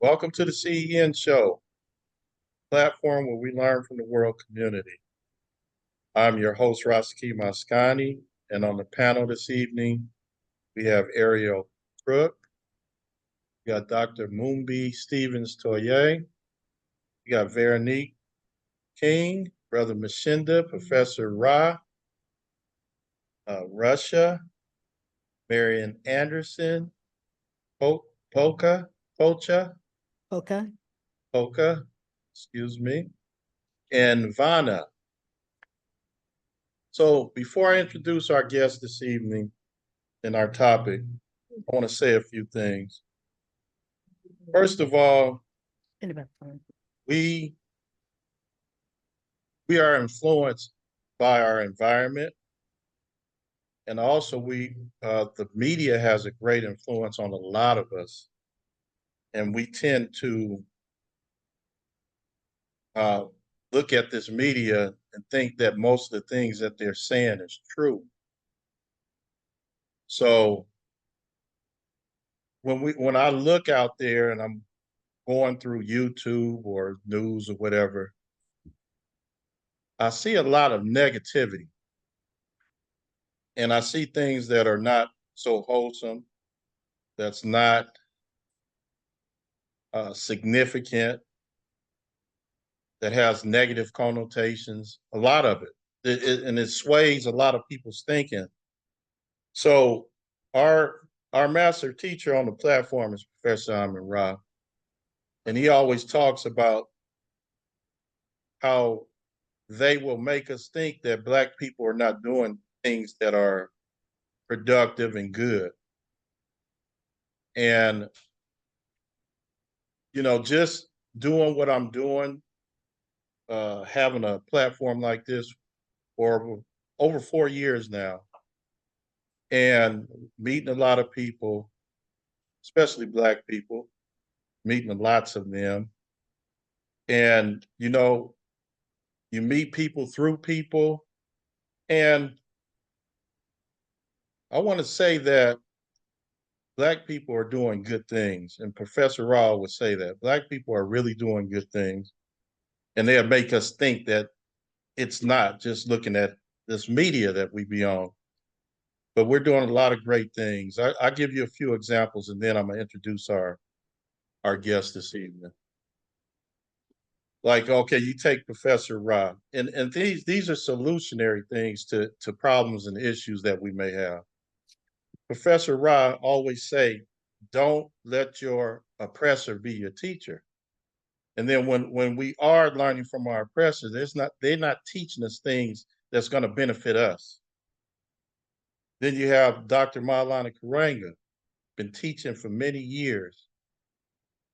Welcome to the CEN show, platform where we learn from the world community. I'm your host, Rasaki Maskani, and on the panel this evening, we have Ariel Crook, we got Dr. Moonbi Stevens Toye, we got Veronique King, Brother Mashinda, Professor Ra, Russia, Marian Anderson, Polka, Pocha, Okay. Polka, excuse me, and Vana. So before I introduce our guest this evening and our topic, I want to say a few things. First of all, In about time. we are influenced by our environment, and also the media has a great influence on a lot of us, and we tend to uh, look at this media and think that most of the things that they're saying is true. So when I look out there and I'm going through YouTube or news or whatever, I see a lot of negativity. And I see things that are not so wholesome, that's not significant, that has negative connotations, a lot of it. And it sways a lot of people's thinking. So our master teacher on the platform is Professor Amin Ra, and he always talks about how they will make us think that Black people are not doing things that are productive and good. And, just doing what I'm doing, having a platform like this for over 4 years now, and meeting a lot of people, especially Black people, meeting lots of them. And, you meet people through people. And I want to say that Black people are doing good things. And Professor Raw would say that Black people are really doing good things. And they'll make us think that it's not just looking at this media that we be on, but we're doing a lot of great things. I'll give you a few examples, and then I'm going to introduce our guest this evening. Like, okay, you take Professor Ra, and these are solutionary things to problems and issues that we may have. Professor Ra always say, don't let your oppressor be your teacher. And then when we are learning from our oppressors, they're not teaching us things that's going to benefit us. Then you have Dr. Maulana Karanga, been teaching for many years,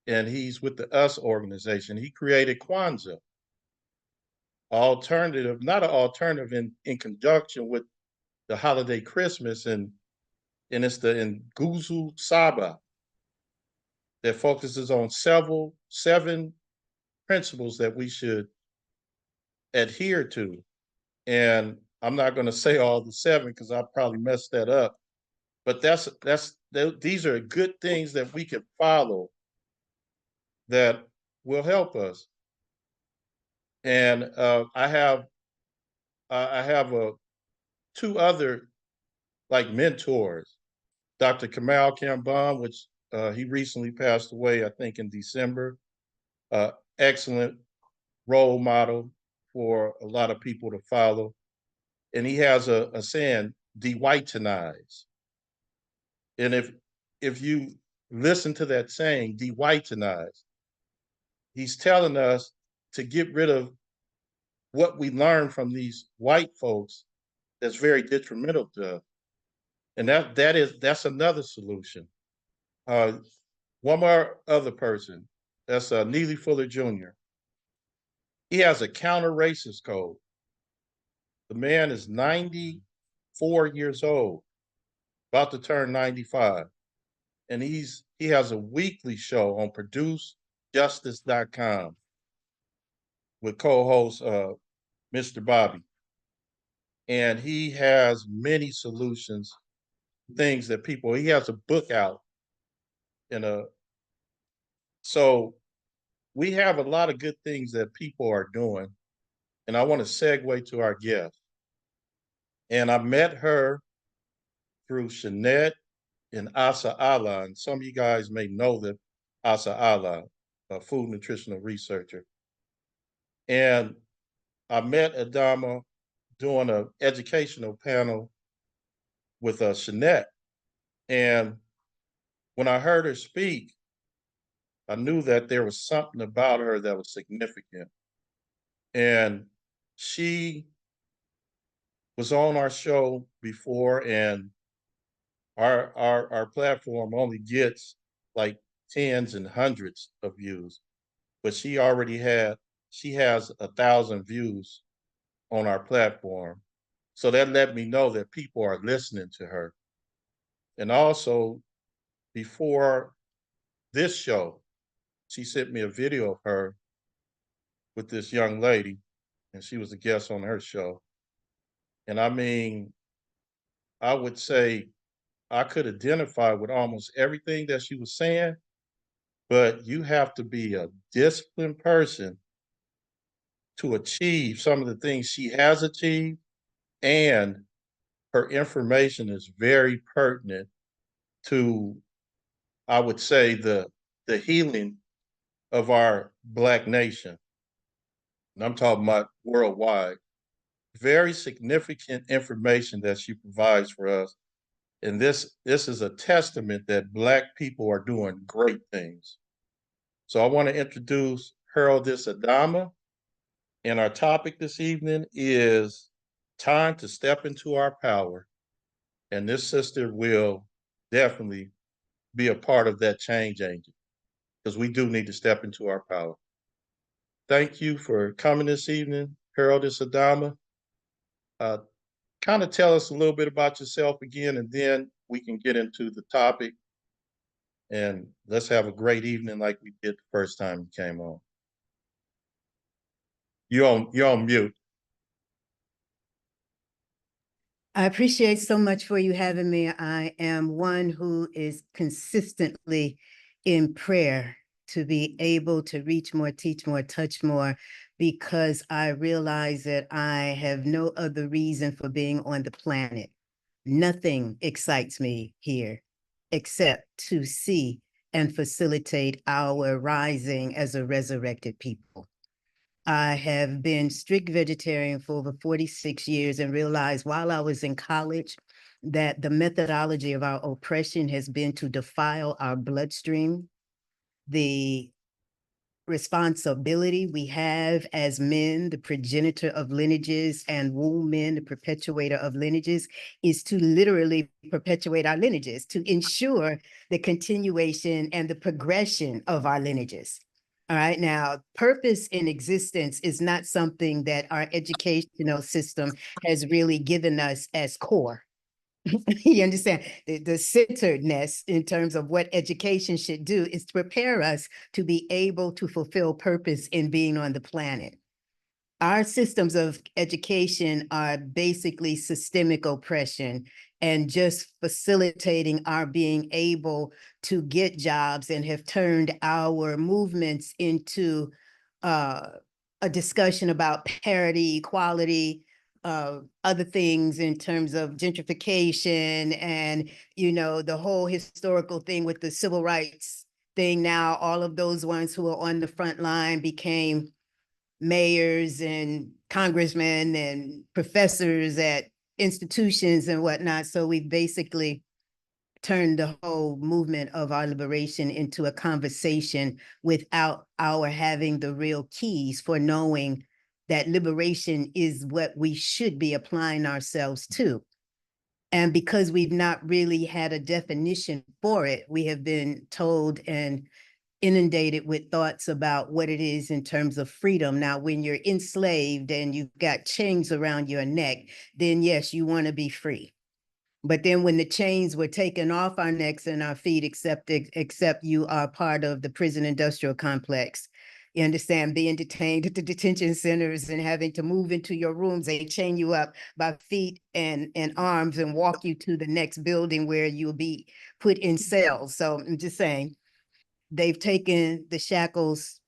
and he's with the US organization. He created Kwanzaa, not an alternative in conjunction with the holiday Christmas, and it's the Nguzo Saba that focuses on seven principles that we should adhere to. And I'm not going to say all the seven because I probably messed that up. But these are good things that we can follow that will help us. And I have two other like mentors, Dr. Kamal Kambon, which he recently passed away, I think in December. Excellent role model for a lot of people to follow. And he has a saying, de-whitenize. And if you listen to that saying, de-whitenize, he's telling us to get rid of what we learned from these white folks that's very detrimental to us. And that's another solution. One more other person, that's Neely Fuller Jr. He has a counter-racist code. The man is 94 years old, about to turn 95. And he has a weekly show on producejustice.com with co-host Mr. Bobby. And he has many solutions, things that he has a book out in a So we have a lot of good things that people are doing. And I want to segue to our guest. And I met her through Shanette and Asa Allah. And some of you guys may know that Asa Allah, a food nutritional researcher. And I met Adama doing an educational panel with Shanette. And when I heard her speak, I knew that there was something about her that was significant. And she was on our show before, and our platform only gets like tens and hundreds of views, but she has 1,000 views on our platform. So that let me know that people are listening to her. And also, before this show, she sent me a video of her with this young lady, and she was a guest on her show. And I mean, I would say I could identify with almost everything that she was saying, but you have to be a disciplined person to achieve some of the things she has achieved. And her information is very pertinent to, I would say, the healing of our Black nation. And I'm talking about worldwide. Very significant information that she provides for us. And this is a testament that Black people are doing great things. So I want to introduce Heraldess Adama. And our topic this evening is time to step into our power. And this sister will definitely be a part of that change agent because we do need to step into our power. Thank you for coming this evening, Heraldess Adama. Uh, kind of tell us a little bit about yourself again, and then we can get into the topic. And let's have a great evening like we did the first time you came on. You're on mute. I appreciate so much for you having me. I am one who is consistently in prayer to be able to reach more, teach more, touch more, because I realize that I have no other reason for being on the planet. Nothing excites me here except to see and facilitate our rising as a resurrected people. I have been strict vegetarian for over 46 years and realized while I was in college that the methodology of our oppression has been to defile our bloodstream. The responsibility we have as men, the progenitor of lineages, and womb men, the perpetuator of lineages, is to literally perpetuate our lineages, to ensure the continuation and the progression of our lineages. All right. Now, purpose in existence is not something that our educational system has really given us as core. You understand? The centeredness in terms of what education should do is to prepare us to be able to fulfill purpose in being on the planet. Our systems of education are basically systemic oppression and just facilitating our being able to get jobs, and have turned our movements into a discussion about parity, equality, other things in terms of gentrification and, the whole historical thing with the civil rights thing. Now, all of those ones who are on the front line became mayors and congressmen and professors at institutions and whatnot. So we basically turned the whole movement of our liberation into a conversation without our having the real keys for knowing that liberation is what we should be applying ourselves to. And because we've not really had a definition for it, we have been told and inundated with thoughts about what it is in terms of freedom. Now, when you're enslaved and you've got chains around your neck, then yes, you want to be free. But then when the chains were taken off our necks and our feet, except you are part of the prison industrial complex, you understand, being detained at the detention centers and having to move into your rooms, they chain you up by feet and arms and walk you to the next building where you'll be put in cells. So I'm just saying, they've taken the shackles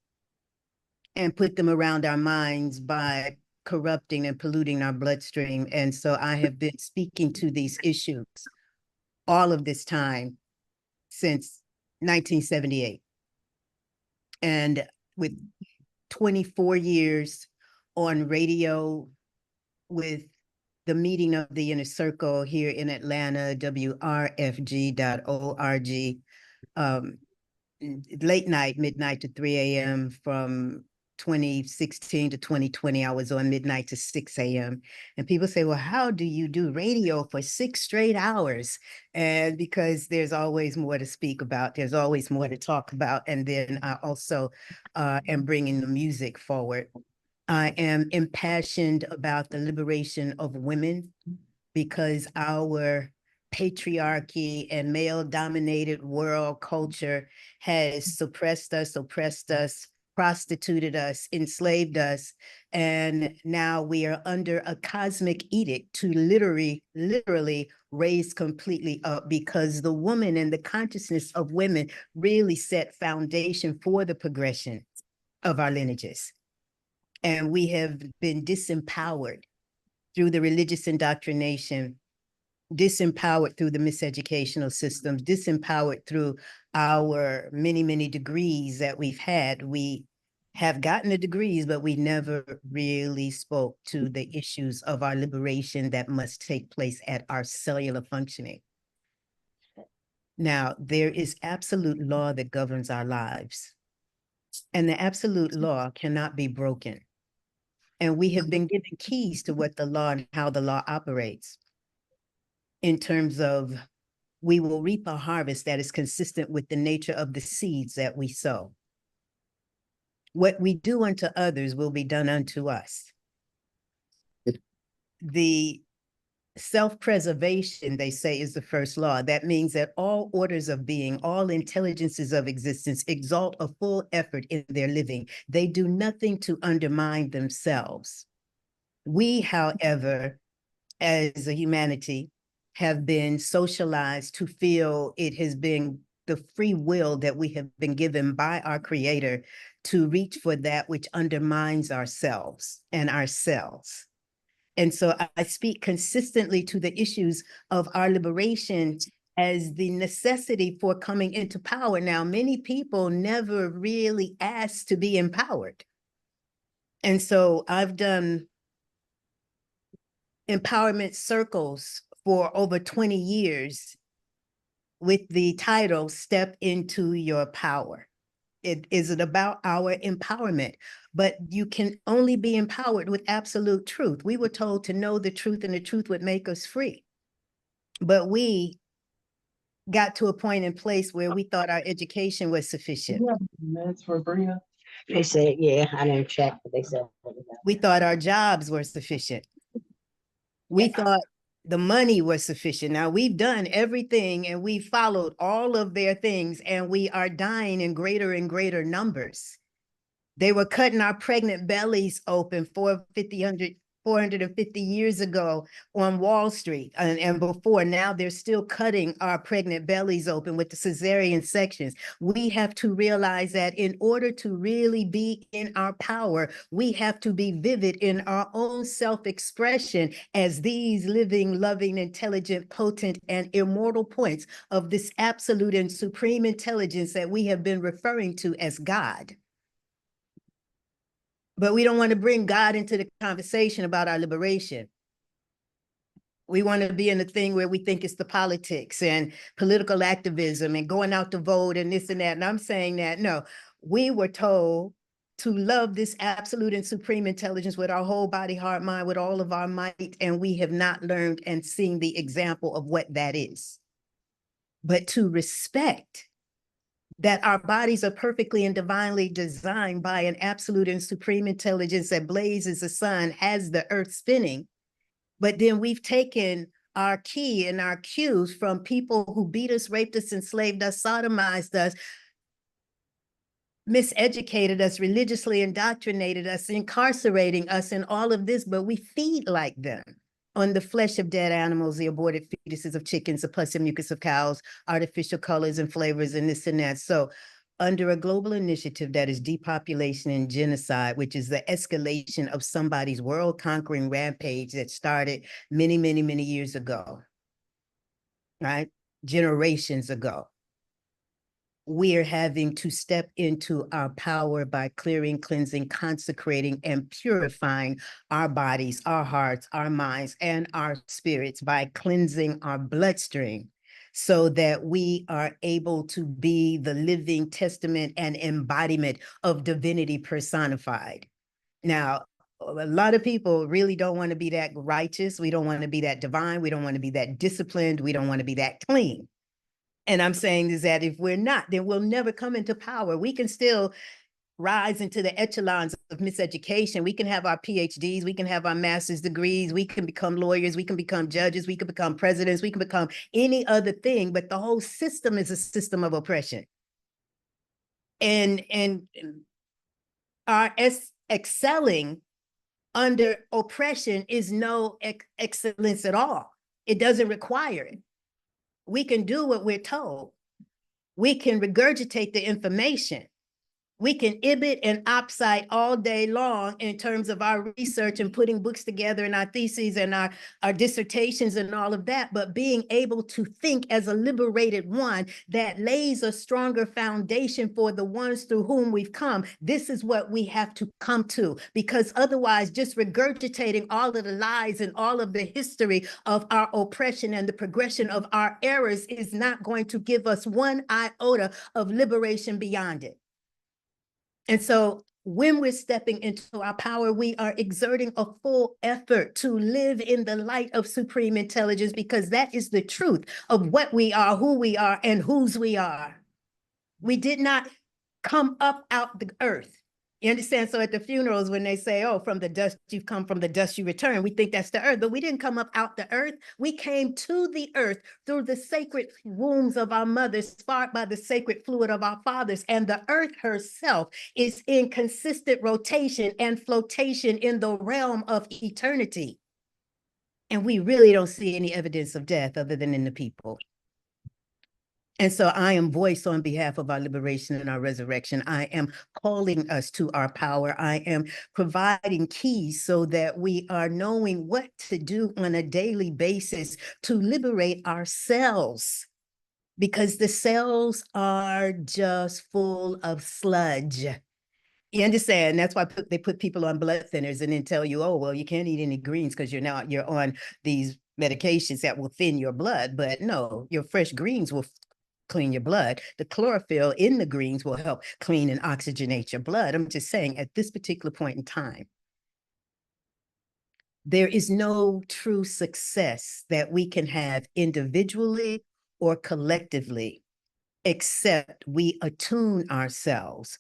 and put them around our minds by corrupting and polluting our bloodstream. And so I have been speaking to these issues all of this time since 1978. And with 24 years on radio with the meeting of the inner circle here in Atlanta, WRFG.org, late night, midnight to 3 a.m. from 2016 to 2020, I was on midnight to 6 a.m. And people say, well, how do you do radio for 6 straight hours? And because there's always more to speak about, there's always more to talk about. And then I also am bringing the music forward. I am impassioned about the liberation of women because our patriarchy and male-dominated world culture has suppressed us, oppressed us, prostituted us, enslaved us, and now we are under a cosmic edict to literally raise completely up, because the woman and the consciousness of women really set foundation for the progression of our lineages. And we have been disempowered through the religious indoctrination, disempowered through the miseducational systems, disempowered through our many degrees that we've had. We have gotten the degrees, but we never really spoke to the issues of our liberation that must take place at our cellular functioning. Now, there is absolute law that governs our lives, and the absolute law cannot be broken. And we have been given keys to what the law and how the law operates, in terms of we will reap a harvest that is consistent with the nature of the seeds that we sow. What we do unto others will be done unto us. The self-preservation, they say, is the first law. That means that all orders of being, all intelligences of existence exalt a full effort in their living. They do nothing to undermine themselves. We, however, as a humanity, have been socialized to feel it has been the free will that we have been given by our Creator to reach for that which undermines ourselves and ourselves. And so I speak consistently to the issues of our liberation as the necessity for coming into power. Now, many people never really asked to be empowered. And so I've done empowerment circles for over 20 years with the title, Step Into Your Power. It is about our empowerment, but you can only be empowered with absolute truth. We were told to know the truth and the truth would make us free. But we got to a point in place where we thought our education was sufficient. Minutes for Bria. They said, yeah, I didn't check, but they said. We thought our jobs were sufficient. We thought the money was sufficient. Now we've done everything and we followed all of their things, and we are dying in greater and greater numbers. They were cutting our pregnant bellies open 450 years ago on Wall Street and before. Now they're still cutting our pregnant bellies open with the cesarean sections. We have to realize that in order to really be in our power, we have to be vivid in our own self-expression as these living, loving, intelligent, potent, and immortal points of this absolute and supreme intelligence that we have been referring to as God. But we don't want to bring God into the conversation about our liberation. We want to be in the thing where we think it's the politics and political activism and going out to vote and this and that. And I'm saying that, no, we were told to love this absolute and supreme intelligence with our whole body, heart, mind, with all of our might. And we have not learned and seen the example of what that is. But to respect that our bodies are perfectly and divinely designed by an absolute and supreme intelligence that blazes the sun, has the earth spinning. But then we've taken our key and our cues from people who beat us, raped us, enslaved us, sodomized us, miseducated us, religiously indoctrinated us, incarcerating us, and all of this, but we feed like them on the flesh of dead animals, the aborted fetuses of chickens, the pus and mucus of cows, artificial colors and flavors, and this and that. So under a global initiative that is depopulation and genocide, which is the escalation of somebody's world-conquering rampage that started many, many, many years ago, right? Generations ago. We are having to step into our power by clearing, cleansing, consecrating, and purifying our bodies, our hearts, our minds, and our spirits by cleansing our bloodstream so that we are able to be the living testament and embodiment of divinity personified. Now, a lot of people really don't want to be that righteous. We don't want to be that divine. We don't want to be that disciplined. We don't want to be that clean. And I'm saying is that if we're not, then we'll never come into power. We can still rise into the echelons of miseducation. We can have our PhDs, we can have our master's degrees, we can become lawyers, we can become judges, we can become presidents, we can become any other thing, but the whole system is a system of oppression. And our excelling under oppression is no excellence at all. It doesn't require it. We can do what we're told. We can regurgitate the information. We can ibit and opcite all day long in terms of our research and putting books together and our theses and our dissertations and all of that, but being able to think as a liberated one that lays a stronger foundation for the ones through whom we've come. This is what we have to come to, because otherwise just regurgitating all of the lies and all of the history of our oppression and the progression of our errors is not going to give us one iota of liberation beyond it. And so when we're stepping into our power, we are exerting a full effort to live in the light of supreme intelligence, because that is the truth of what we are, who we are, and whose we are. We did not come up out the earth. You understand? So at the funerals, when they say, oh, from the dust you've come, from the dust you return, we think that's the earth, but we didn't come up out the earth. We came to the earth through the sacred wombs of our mothers, sparked by the sacred fluid of our fathers. And the earth herself is in consistent rotation and flotation in the realm of eternity. And we really don't see any evidence of death other than in the people. And so I am voice on behalf of our liberation and our resurrection. I am calling us to our power. I am providing keys so that we are knowing what to do on a daily basis to liberate ourselves, because the cells are just full of sludge. You understand? That's why they put people on blood thinners and then tell you, oh, well, you can't eat any greens because you're on these medications that will thin your blood. But no, your fresh greens will clean your blood. The chlorophyll in the greens will help clean and oxygenate your blood. I'm just saying, at this particular point in time, there is no true success that we can have individually or collectively except we atone ourselves,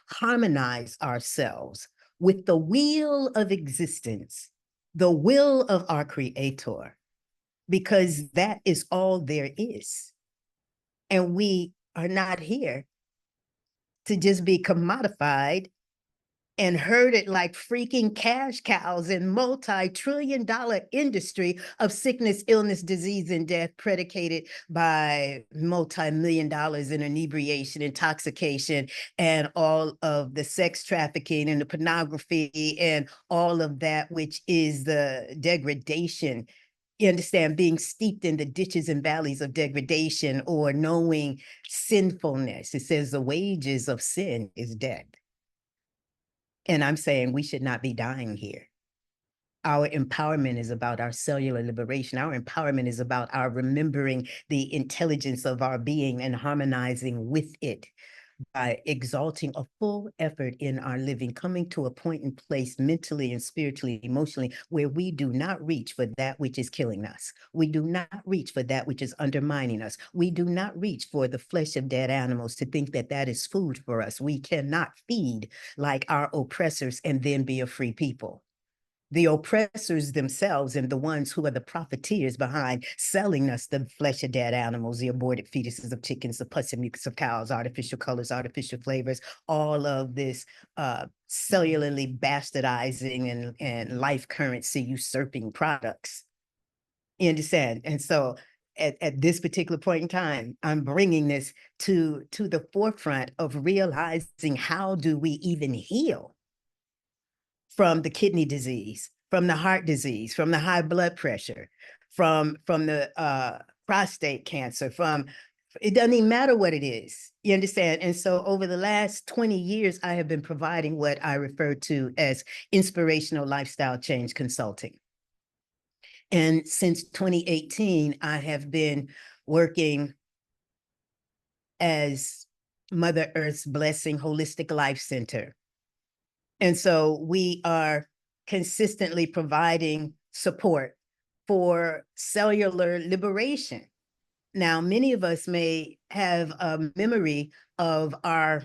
harmonize ourselves with the wheel of existence, the will of our Creator, because that is all there is. And we are not here to just be commodified and herded like freaking cash cows in multi-trillion-dollar industry of sickness, illness, disease, and death predicated by multi-million dollars in inebriation, intoxication, and all of the sex trafficking and the pornography and all of that, which is the degradation. You understand, being steeped in the ditches and valleys of degradation or knowing sinfulness. It says the wages of sin is death. And I'm saying we should not be dying here. Our empowerment is about our cellular liberation. Our empowerment is about our remembering the intelligence of our being and harmonizing with it by exalting a full effort in our living, coming to a point and place mentally and spiritually, emotionally, where we do not reach for that which is killing us. We do not reach for that which is undermining us. We do not reach for the flesh of dead animals to think that that is food for us. We cannot feed like our oppressors and then be a free people. The oppressors themselves and the ones who are the profiteers behind selling us the flesh of dead animals, the aborted fetuses of chickens, the pus and mucus of cows, artificial colors, artificial flavors, all of this cellularly bastardizing and life currency usurping products. You understand? And so at this particular point in time, I'm bringing this to the forefront of realizing how do we even heal from the kidney disease, from the heart disease, from the high blood pressure, from the prostate cancer, from it doesn't even matter what it is. You understand? And so over the last 20 years, I have been providing what I refer to as inspirational lifestyle change consulting. And since 2018, I have been working as Mother Earth's Blessing Holistic Life Center. And so we are consistently providing support for cellular liberation. Now, many of us may have a memory of our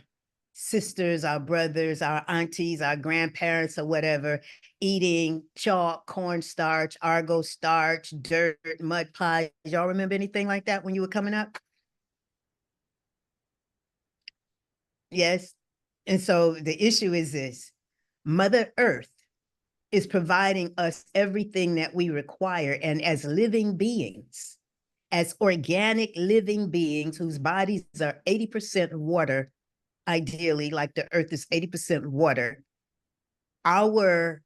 sisters, our brothers, our aunties, our grandparents, or whatever, eating chalk, cornstarch, argo starch, dirt, mud pies. Y'all remember anything like that when you were coming up? Yes. And so the issue is this: Mother Earth is providing us everything that we require. And as living beings, as organic living beings whose bodies are 80% water, ideally, like the earth is 80% water, our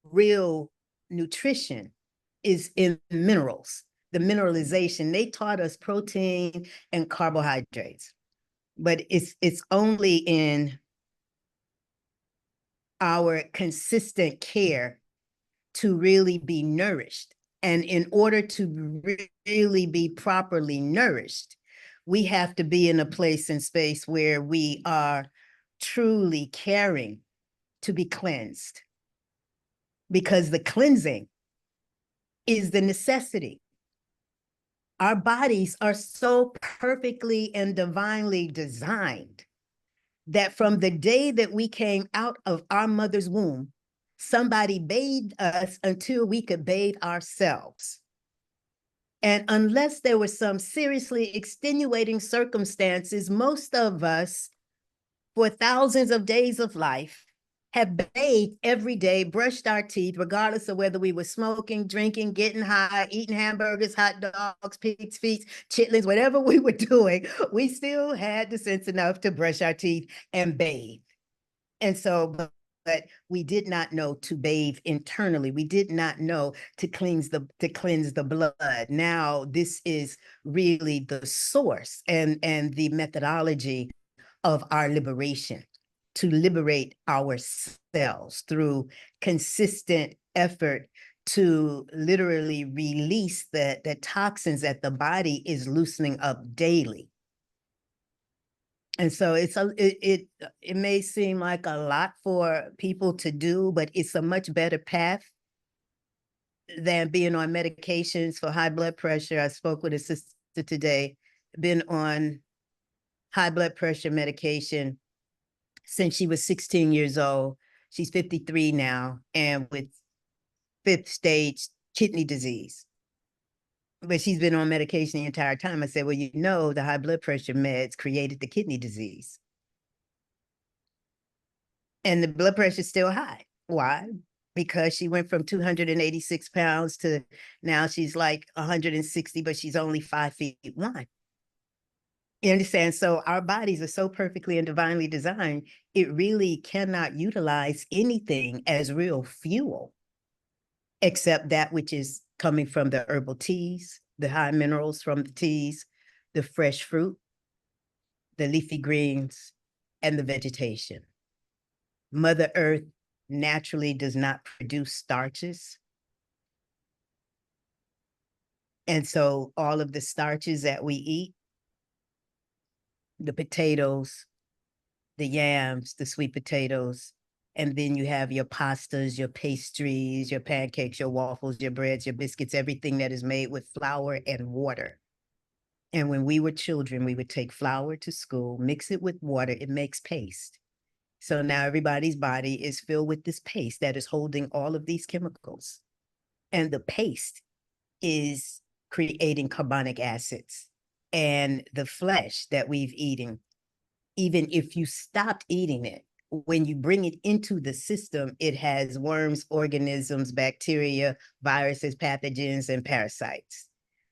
real nutrition is in minerals, the mineralization. They taught us protein and carbohydrates, but it's only in our consistent care to really be nourished. And in order to really be properly nourished, we have to be in a place and space where we are truly caring to be cleansed, because the cleansing is the necessity. Our bodies are so perfectly and divinely designed that from the day that we came out of our mother's womb, somebody bathed us until we could bathe ourselves. And unless there were some seriously extenuating circumstances, most of us, for thousands of days of life, have bathed every day, brushed our teeth, regardless of whether we were smoking, drinking, getting high, eating hamburgers, hot dogs, pig's feet, chitlins, whatever we were doing, we still had the sense enough to brush our teeth and bathe. And so, but we did not know to bathe internally. We did not know to cleanse the blood. Now, this is really the source and the methodology of our liberation, to liberate ourselves through consistent effort to literally release the toxins that the body is loosening up daily. And so it may seem like a lot for people to do, but it's a much better path than being on medications for high blood pressure. I spoke with a sister today, been on high blood pressure medication since she was 16 years old. She's 53 now, and with 5th stage kidney disease. But she's been on medication the entire time. I said, well, you know, the high blood pressure meds created the kidney disease. And the blood pressure is still high. Why? Because she went from 286 pounds to now she's like 160, but she's only 5'1". You understand? So our bodies are so perfectly and divinely designed, it really cannot utilize anything as real fuel, except that which is coming from the herbal teas, the high minerals from the teas, the fresh fruit, the leafy greens, and the vegetation. Mother Earth naturally does not produce starches. And so all of the starches that we eat, the potatoes, the yams, the sweet potatoes, and then you have your pastas, your pastries, your pancakes, your waffles, your breads, your biscuits, everything that is made with flour and water. And when we were children, we would take flour to school, mix it with water, it makes paste. So now everybody's body is filled with this paste that is holding all of these chemicals. And the paste is creating carbonic acids. And the flesh that we've eaten, even if you stopped eating it, when you bring it into the system, it has worms, organisms, bacteria, viruses, pathogens, and parasites.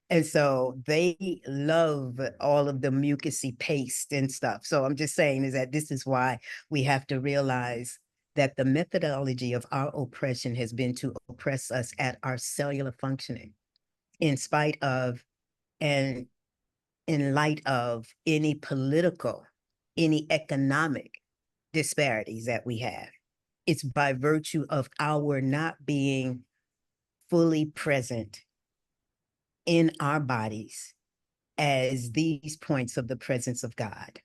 And so they love all of the mucusy paste and stuff. So I'm just saying is that this is why we have to realize that the methodology of our oppression has been to oppress us at our cellular functioning, in spite of and in light of any political, any economic disparities that we have. It's by virtue of our not being fully present in our bodies as these points of the presence of God.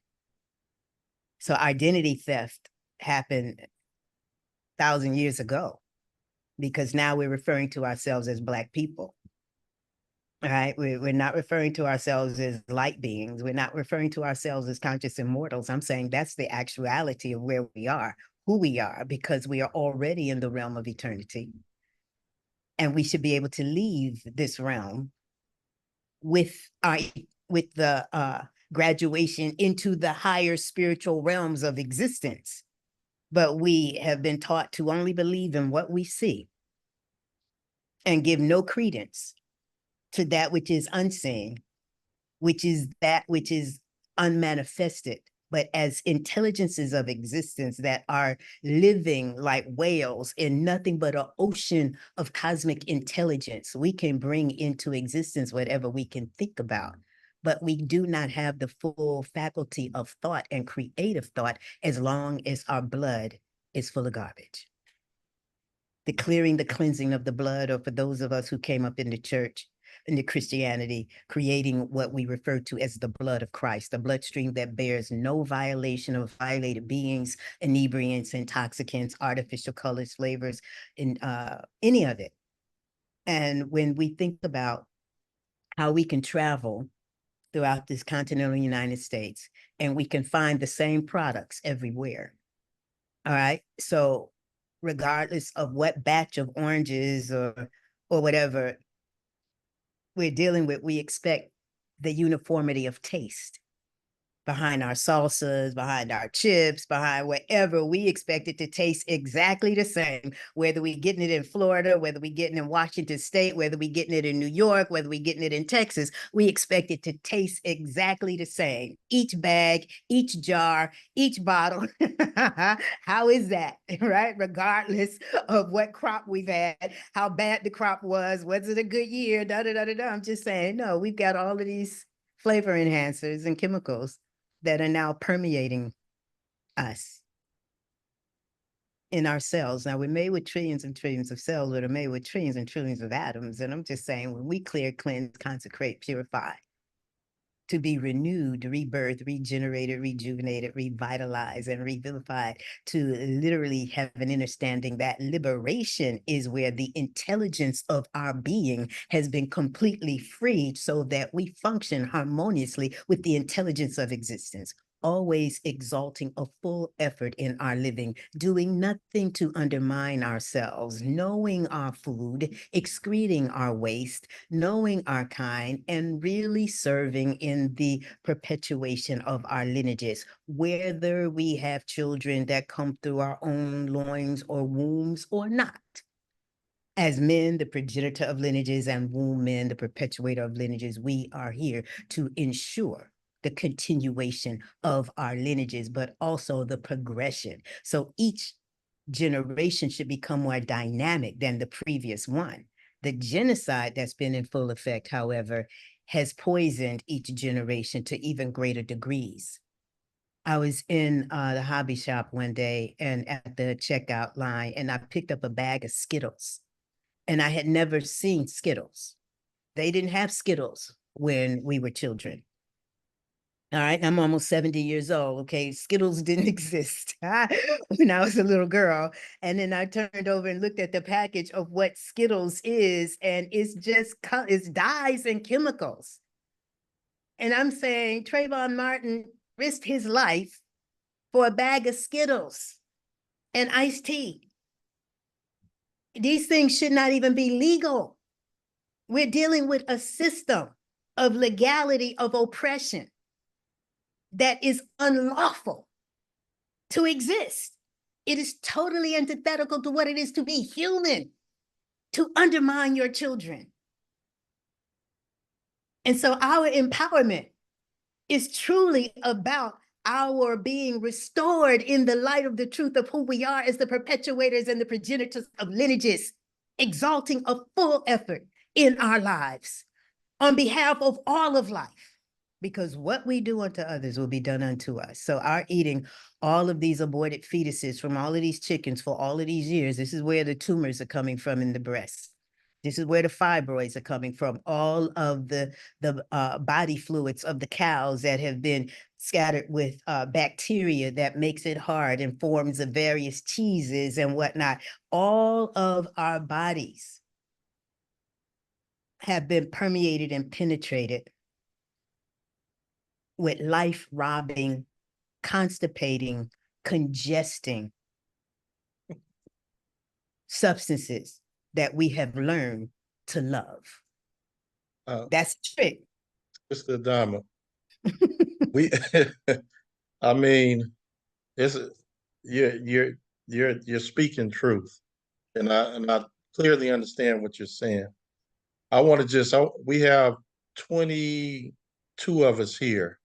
So identity theft happened 1,000 years ago, because now we're referring to ourselves as Black people. All right, we're not referring to ourselves as light beings. We're not referring to ourselves as conscious immortals. I'm saying that's the actuality of where we are, who we are, because we are already in the realm of eternity. And we should be able to leave this realm with the graduation into the higher spiritual realms of existence. But we have been taught to only believe in what we see and give no credence to that which is unseen, which is that which is unmanifested, but as intelligences of existence that are living like whales in nothing but an ocean of cosmic intelligence. We can bring into existence whatever we can think about, but we do not have the full faculty of thought and creative thought as long as our blood is full of garbage. The clearing, the cleansing of the blood, or for those of us who came up in the church, into Christianity, creating what we refer to as the blood of Christ, the bloodstream that bears no violation of violated beings, inebriants, intoxicants, artificial colors, flavors, and any of it. And when we think about how we can travel throughout this continental United States, and we can find the same products everywhere. All right. So regardless of what batch of oranges or whatever we're dealing with, we expect the uniformity of taste behind our salsas, behind our chips, behind whatever. We expect it to taste exactly the same, whether we're getting it in Florida, whether we're getting it in Washington State, whether we're getting it in New York, whether we're getting it in Texas. We expect it to taste exactly the same. Each bag, each jar, each bottle. How is that, right? Regardless of what crop we've had, how bad the crop was it a good year, da-da-da-da-da. I'm just saying, no, we've got all of these flavor enhancers and chemicals that are now permeating us in our cells. Now, we're made with trillions and trillions of cells, but are made with trillions and trillions of atoms. And I'm just saying, when we clear, cleanse, consecrate, purify, to be renewed, rebirthed, regenerated, rejuvenated, revitalized, and revivified, to literally have an understanding that liberation is where the intelligence of our being has been completely freed so that we function harmoniously with the intelligence of existence, always exalting a full effort in our living, doing nothing to undermine ourselves, knowing our food, excreting our waste, knowing our kind, and really serving in the perpetuation of our lineages, whether we have children that come through our own loins or wombs or not. As men, the progenitor of lineages, and womb men, the perpetuator of lineages, we are here to ensure the continuation of our lineages, but also the progression. So each generation should become more dynamic than the previous one. The genocide that's been in full effect, however, has poisoned each generation to even greater degrees. I was in the hobby shop one day and at the checkout line, and I picked up a bag of Skittles. And I had never seen Skittles. They didn't have Skittles when we were children. All right, I'm almost 70 years old. Okay, Skittles didn't exist when I was a little girl. And then I turned over and looked at the package of what Skittles is, and it's just it's dyes and chemicals. And I'm saying Trayvon Martin risked his life for a bag of Skittles and iced tea. These things should not even be legal. We're dealing with a system of legality of oppression that is unlawful to exist. It is totally antithetical to what it is to be human, to undermine your children. And so our empowerment is truly about our being restored in the light of the truth of who we are as the perpetuators and the progenitors of lineages, exalting a full effort in our lives on behalf of all of life, because what we do unto others will be done unto us. So our eating all of these aborted fetuses from all of these chickens for all of these years, this is where the tumors are coming from in the breast. This is where the fibroids are coming from, all of the body fluids of the cows that have been scattered with bacteria that makes it hard and forms of various cheeses and whatnot. All of our bodies have been permeated and penetrated with life-robbing, constipating, congesting substances that we have learned to love. That's the trick. Mr. Adama, we, I mean, it's you're speaking truth, and I clearly understand what you're saying. I want to we have 22 of us here,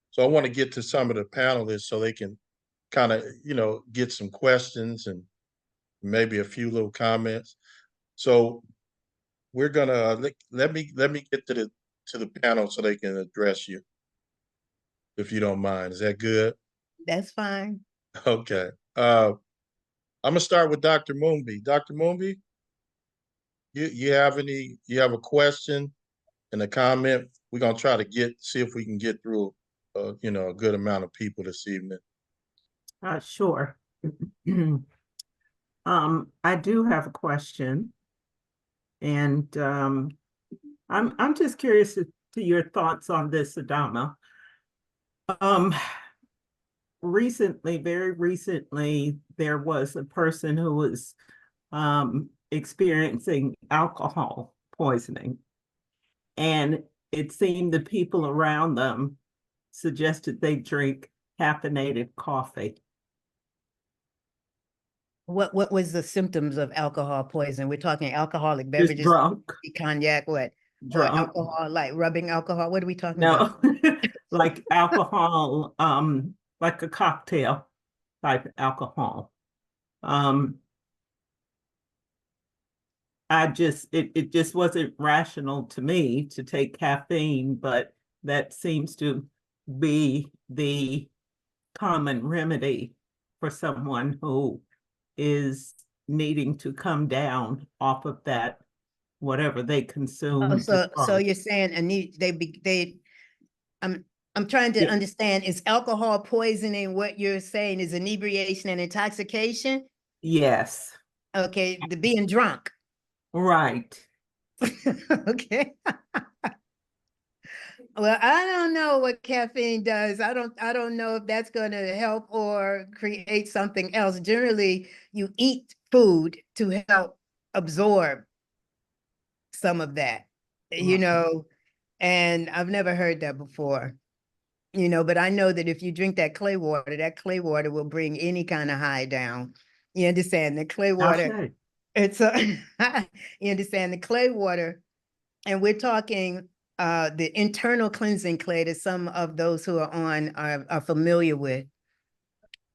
so I want to get to some of the panelists so they can kind of get some questions and maybe a few little comments. So we're gonna let me get to the panel so they can address you, if you don't mind. Is that good? That's fine. Okay. I'm gonna start with Dr. Moonby. Dr. Moonby, you have a question and a comment? We're gonna try to see if we can get through a good amount of people this evening. Sure. I do have a question, and I'm just curious to your thoughts on this, Adama. Recently, very recently, there was a person who was experiencing alcohol poisoning, and it seemed the people around them suggested they drink caffeinated coffee. What was the symptoms of alcohol poisoning? We're talking alcoholic beverages, Just drunk. cognac, what? Drunk. Or alcohol, like rubbing alcohol. What are we talking about? No, like alcohol, like a cocktail type alcohol. It just wasn't rational to me to take caffeine, but that seems to be the common remedy for someone who is needing to come down off of that, whatever they consume. Oh, so you're saying I'm trying to understand, is alcohol poisoning what you're saying is inebriation and intoxication? Yes. Okay, the being drunk. Right. Okay. Well, I don't know what caffeine does. I don't know if that's going to help or create something else. Generally, you eat food to help absorb some of that, and I've never heard that before, but I know that if you drink that clay water will bring any kind of high down. You understand? The clay water, it's you understand the clay water, and we're talking the internal cleansing clay that some of those who are on are familiar with,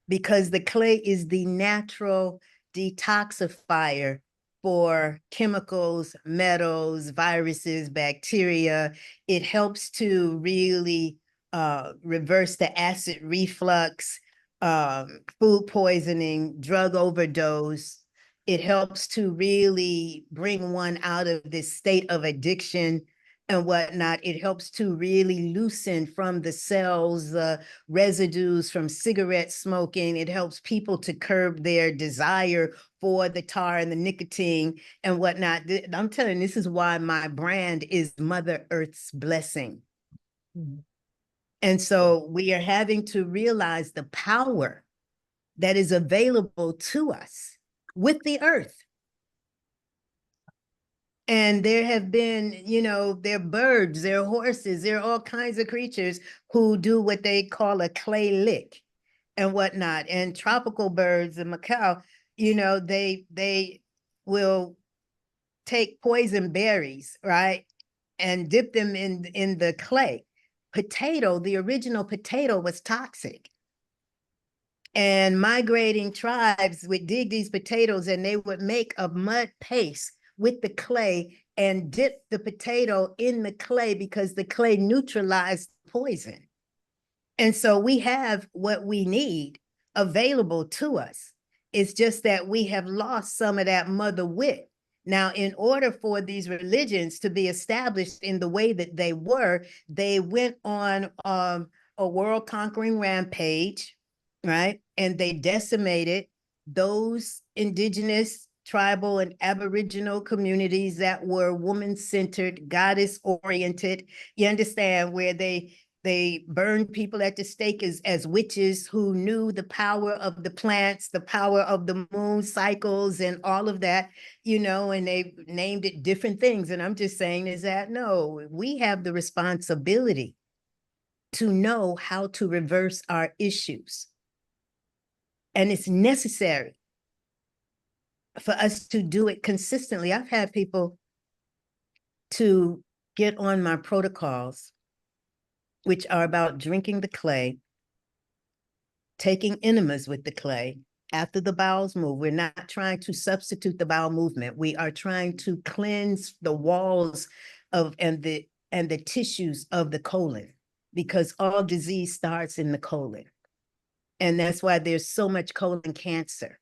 because the clay is the natural detoxifier for chemicals, metals, viruses, bacteria. It helps to really reverse the acid reflux, food poisoning, drug overdose. It helps to really bring one out of this state of addiction and whatnot. It helps to really loosen from the cells, residues from cigarette smoking. It helps people to curb their desire for the tar and the nicotine and whatnot. I'm telling you, this is why my brand is Mother Earth's Blessing. Mm-hmm. And so we are having to realize the power that is available to us with the earth. And there have been, there are birds, there are horses, there are all kinds of creatures who do what they call a clay lick and whatnot. And tropical birds, the macaw, they will take poison berries, right? and dip them in the clay. Potato, the original potato was toxic. And migrating tribes would dig these potatoes and they would make a mud paste with the clay and dip the potato in the clay because the clay neutralized poison. And so we have what we need available to us. It's just that we have lost some of that mother wit. Now, in order for these religions to be established in the way that they were, they went on a world conquering rampage, right? And they decimated those indigenous, tribal, and aboriginal communities that were woman-centered, goddess-oriented. You understand, where they burned people at the stake as witches who knew the power of the plants, the power of the moon cycles and all of that, you know, and they named it different things. And I'm just saying is that, no, we have the responsibility to know how to reverse our issues. And it's necessary for us to do it consistently. I've had people to get on my protocols, which are about drinking the clay, taking enemas with the clay after the bowels move. We're not trying to substitute the bowel movement. We are trying to cleanse the walls of and the tissues of the colon, because all disease starts in the colon. And that's why there's so much colon cancer.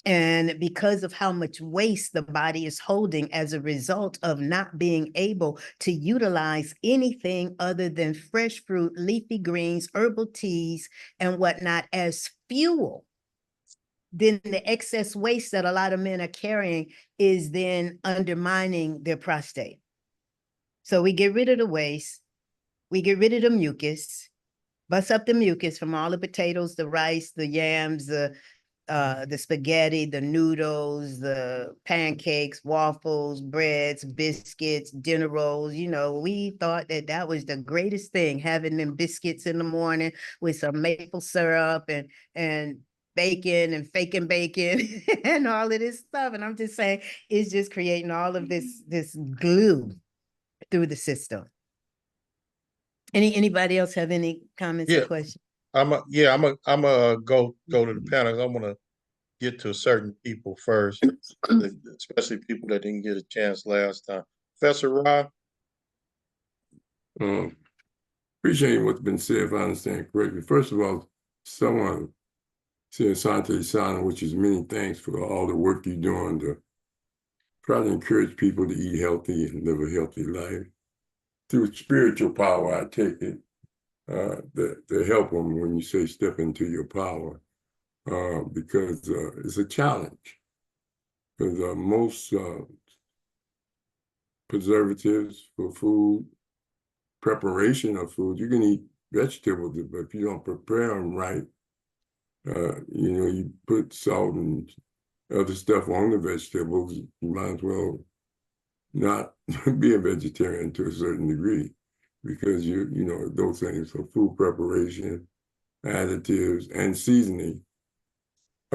And because of how much waste the body is holding as a result of not being able to utilize anything other than fresh fruit, leafy greens, herbal teas, and whatnot as fuel, then the excess waste that a lot of men are carrying is then undermining their prostate. So we get rid of the waste, we get rid of the mucus, bust up the mucus from all the potatoes, the rice, the yams, the spaghetti, the noodles, the pancakes, waffles, breads, biscuits, dinner rolls. You know, we thought that that was the greatest thing, having them biscuits in the morning with some maple syrup and bacon and faking bacon and all of this stuff. And I'm just saying, it's just creating all of this glue through the system. Anybody else have any comments or questions? I'm a go to the panel. I want to get to certain people first, especially people that didn't get a chance last time. Professor Ra. Appreciating what's been said, if I understand correctly. First of all, someone said Sante Sana, which is many thanks for all the work you're doing to try to encourage people to eat healthy and live a healthy life. Through spiritual power, I take it, to help them when you say step into your power, because it's a challenge. Because most preservatives for food, preparation of food, you can eat vegetables, but if you don't prepare them right, you know, you put salt and other stuff on the vegetables, you might as well not be a vegetarian to a certain degree, because you know, those things. So food preparation, additives, and seasoning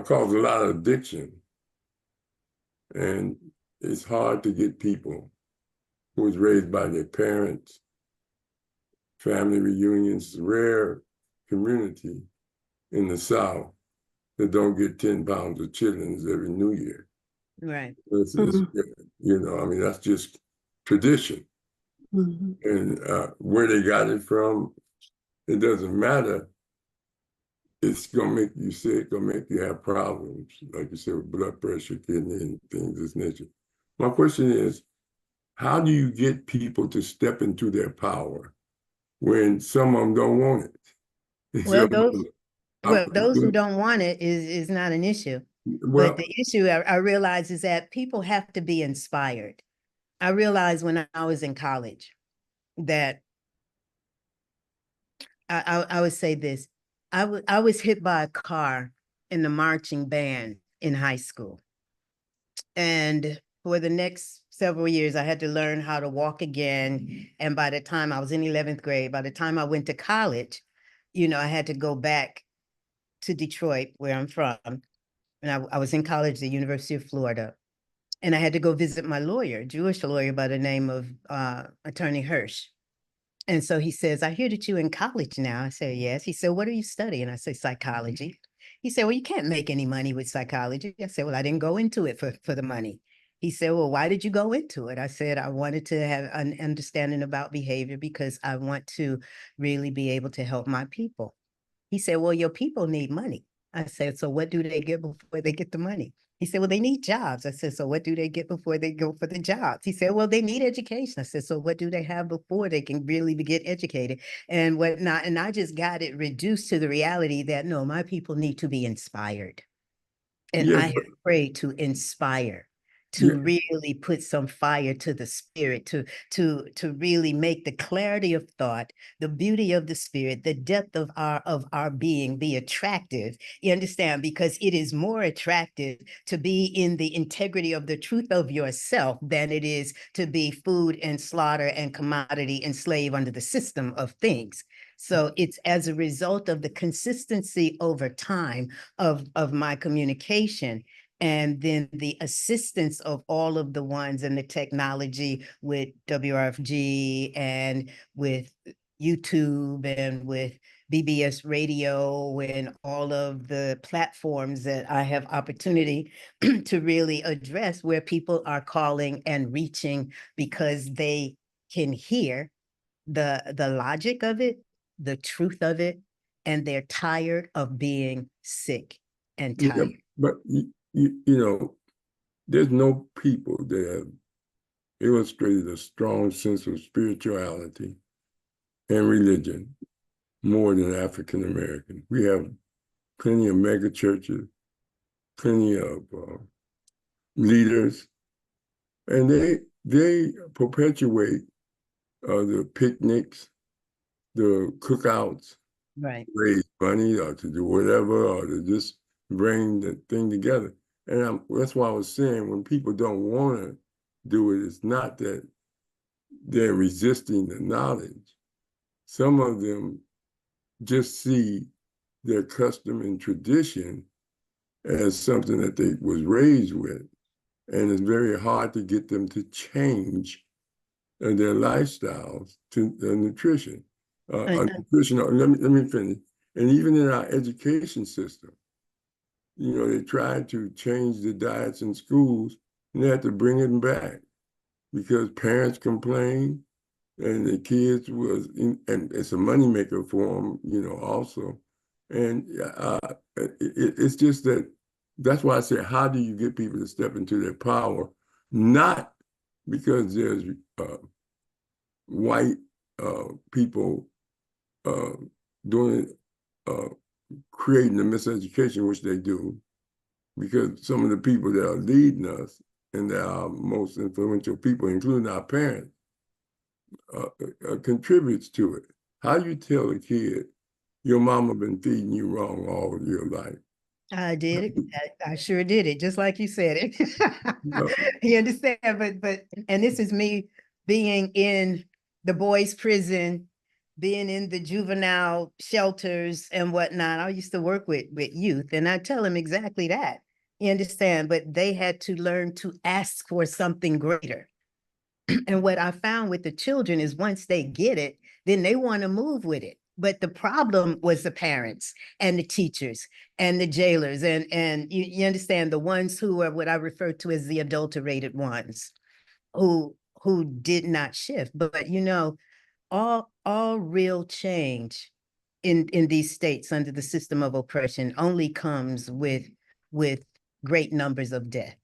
cause a lot of addiction. And it's hard to get people who was raised by their parents, family reunions, rare community in the South that don't get 10 pounds of chitlins every New Year. Right. It's, you know, I mean, that's just tradition. And where they got it from, it doesn't matter. It's gonna make you sick, gonna make you have problems, like you said, with blood pressure, kidney, and things of this nature. My question is, how do you get people to step into their power when some of them don't want it? Well, those who don't want it is not an issue. Well, but the issue I realize is that people have to be inspired. I realized when I was in college that I would say this. I was hit by a car in the marching band in high school. And for the next several years, I had to learn how to walk again. And by the time I was in 11th grade, by the time I went to college, you know, I had to go back to Detroit, where I'm from. And I was in college at the University of Florida. And I had to go visit my lawyer, Jewish lawyer by the name of Attorney Hirsch. And so he says, I hear that you're in college now. I said, yes. He said, what are you studying? I said, psychology. He said, well, you can't make any money with psychology. I said, well, I didn't go into it for the money. He said, well, why did you go into it? I said, I wanted to have an understanding about behavior because I want to really be able to help my people. He said, well, your people need money. I said, so what do they get before they get the money? He said, well, they need jobs. I said, so what do they get before they go for the jobs? He said, well, they need education. I said, so what do they have before they can really get educated and whatnot? And I just got it reduced to the reality that no, my people need to be inspired. And Yeah, I have prayed to inspire, yeah, to really put some fire to the spirit, to really make the clarity of thought, the beauty of the spirit, the depth of our being be attractive. You understand? Because it is more attractive to be in the integrity of the truth of yourself than it is to be food and slaughter and commodity and slave under the system of things. So it's as a result of the consistency over time of my communication, and then the assistance of all of the ones in the technology with WRFG and with YouTube and with BBS radio and all of the platforms that I have opportunity to really address, where people are calling and reaching because they can hear the logic of it, the truth of it, and they're tired of being sick and yeah. tired. But you know, there's no people that have illustrated a strong sense of spirituality and religion more than African American. We have plenty of mega churches, plenty of leaders, and they perpetuate the picnics, the cookouts, Right. raise money or to do whatever, or to just bring the thing together. And that's why I was saying when people don't want to do it, it's not that they're resisting the knowledge. Some of them just see their custom and tradition as something that they was raised with. And it's very hard to get them to change their lifestyles to nutrition. Nutrition, let me finish. And even in our education system, you know, they tried to change the diets in schools and they had to bring it back because parents complained and the kids and it's a moneymaker for them, you know, also. And it's just that's why I say, how do you get people to step into their power? Not because there's white people doing creating a miseducation, which they do, because some of the people that are leading us and that are most influential people, including our parents, contributes to it. How you tell a kid your mama been feeding you wrong all your life? I did it. I sure did it, just like you said it. No. You understand? And this is me being in the boys' prison, being in the juvenile shelters and whatnot. I used to work with youth, and I tell them exactly that. You understand? But they had to learn to ask for something greater. And what I found with the children is once they get it, then they want to move with it. But the problem was the parents and the teachers and the jailers and you understand, the ones who are what I refer to as the adulterated ones who did not shift. But you know, all real change in these states under the system of oppression only comes with great numbers of death.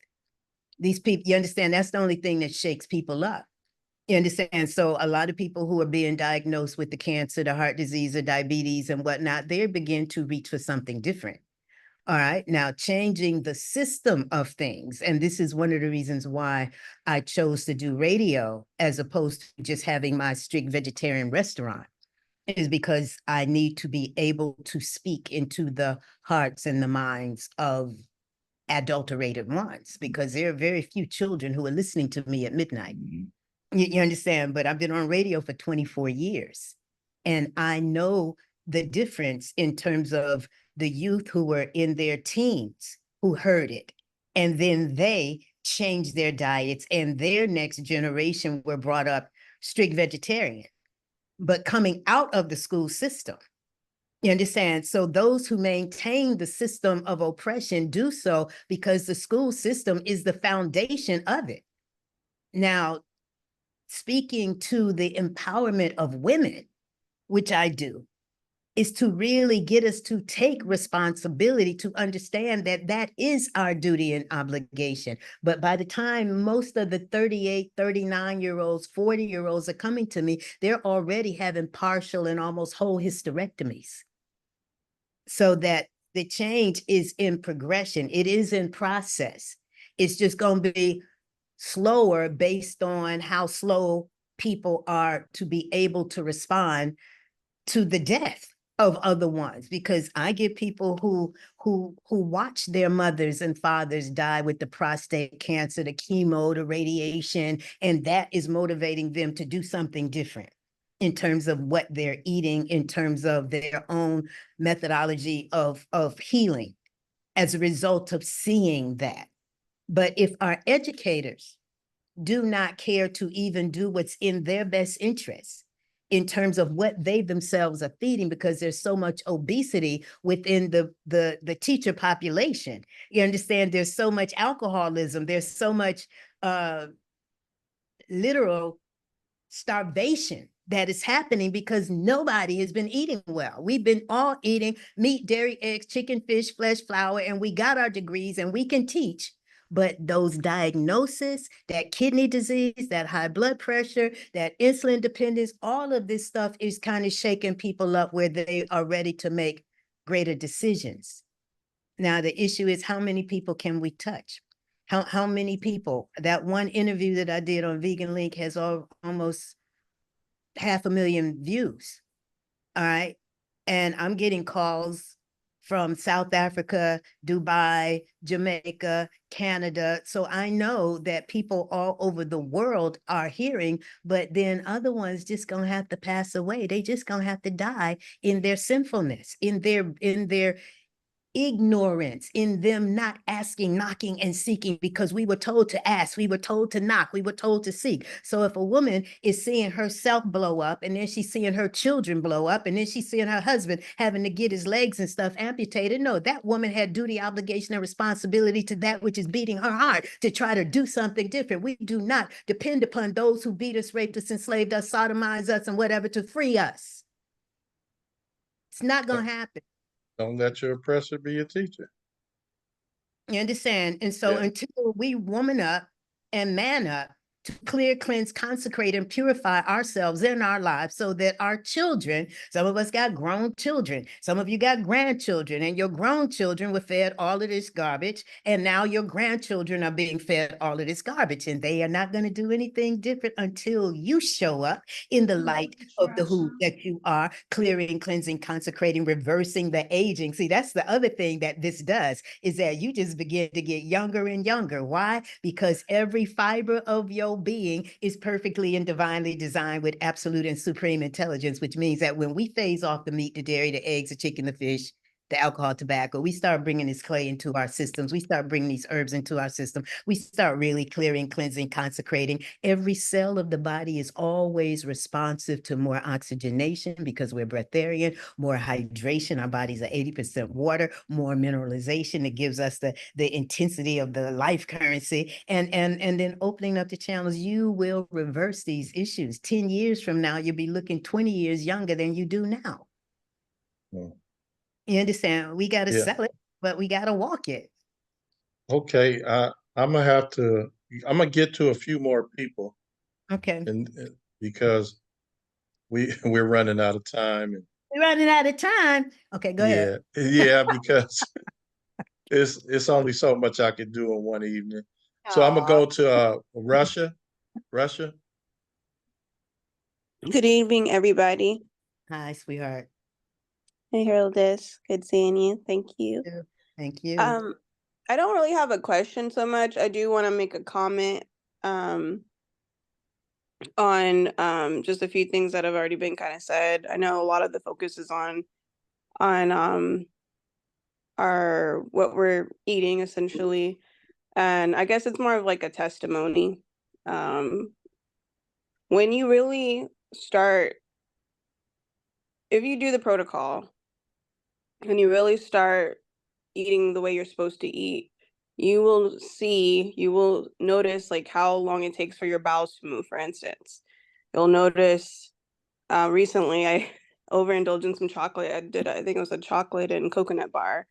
These people, you understand, that's the only thing that shakes people up. You understand? So a lot of people who are being diagnosed with the cancer, the heart disease, or diabetes and whatnot, they begin to reach for something different. All right. Now, changing the system of things. And this is one of the reasons why I chose to do radio as opposed to just having my strict vegetarian restaurant, is because I need to be able to speak into the hearts and the minds of adulterated ones, because there are very few children who are listening to me at midnight. You understand? But I've been on radio for 24 years. And I know the difference in terms of the youth who were in their teens who heard it. And then they changed their diets, and their next generation were brought up strict vegetarian, but coming out of the school system. You understand? So those who maintain the system of oppression do so because the school system is the foundation of it. Now, speaking to the empowerment of women, which I do, is to really get us to take responsibility, to understand that that is our duty and obligation. But by the time most of the 38, 39-year-olds, 40-year-olds are coming to me, they're already having partial and almost whole hysterectomies. So that the change is in progression. It is in process. It's just going to be slower based on how slow people are to be able to respond to the death of other ones, because I get people who watch their mothers and fathers die with the prostate cancer, the chemo, the radiation, and that is motivating them to do something different in terms of what they're eating, in terms of their own methodology of healing as a result of seeing that. But if our educators do not care to even do what's in their best interest in terms of what they themselves are feeding, because there's so much obesity within the teacher population. You understand, there's so much alcoholism, there's so much literal starvation that is happening because nobody has been eating well. We've been all eating meat, dairy, eggs, chicken, fish, flesh, flour, and we got our degrees and we can teach. But those diagnoses, that kidney disease, that high blood pressure, that insulin dependence, all of this stuff is kind of shaking people up where they are ready to make greater decisions. Now, the issue is, how many people can we touch? How many people? That one interview that I did on Vegan Link has almost 500,000 views. All right. And I'm getting calls from South Africa, Dubai, Jamaica, Canada. So I know that people all over the world are hearing, but then other ones just gonna have to pass away. They just gonna have to die in their sinfulness, in their ignorance, in them not asking, knocking, and seeking, because we were told to ask, we were told to knock, we were told to seek. So if a woman is seeing herself blow up, and then she's seeing her children blow up, and then she's seeing her husband having to get his legs and stuff amputated, no, that woman had duty, obligation, and responsibility to that which is beating her heart to try to do something different. We do not depend upon those who beat us, raped us, enslaved us, sodomized us, and whatever to free us. It's not going to happen. Don't let your oppressor be your teacher. You understand? And so until we woman up and man up to clear, cleanse, consecrate, and purify ourselves in our lives so that our children, some of us got grown children, some of you got grandchildren, and your grown children were fed all of this garbage, and now your grandchildren are being fed all of this garbage, and they are not going to do anything different until you show up in the light of the who that you are, clearing, cleansing, consecrating, reversing the aging. See, that's the other thing that this does, is that you just begin to get younger and younger. Why? Because every fiber of your being is perfectly and divinely designed with absolute and supreme intelligence, which means that when we phase off the meat, the dairy, the eggs, the chicken, the fish, the alcohol, tobacco, we start bringing this clay into our systems, we start bringing these herbs into our system, we start really clearing, cleansing, consecrating. Every cell of the body is always responsive to more oxygenation because we're breatharian, more hydration, our bodies are 80% water, more mineralization that gives us the intensity of the life currency, and then opening up the channels. You will reverse these issues. 10 years from now, you'll be looking 20 years younger than you do now. You understand? We got to sell it, but we got to walk it. Okay, I'm gonna get to a few more people, Okay. and because we're running out of time. And We're running out of time. Okay, go ahead. Yeah, because it's only so much I can do in one evening. So I'm gonna go to Russia. Russia. Good evening, everybody. Hi, sweetheart. Hey, Heraldess. Good seeing you. Thank you. Thank you. I don't really have a question so much. I do want to make a comment on just a few things that have already been kind of said. I know a lot of the focus is on our what we're eating essentially. And I guess it's more of like a testimony. When you really start, if you do the protocol and you really start eating the way you're supposed to eat, you will notice like how long it takes for your bowels to move, for instance. You'll notice recently I overindulged in some chocolate. I think it was a chocolate and coconut bar.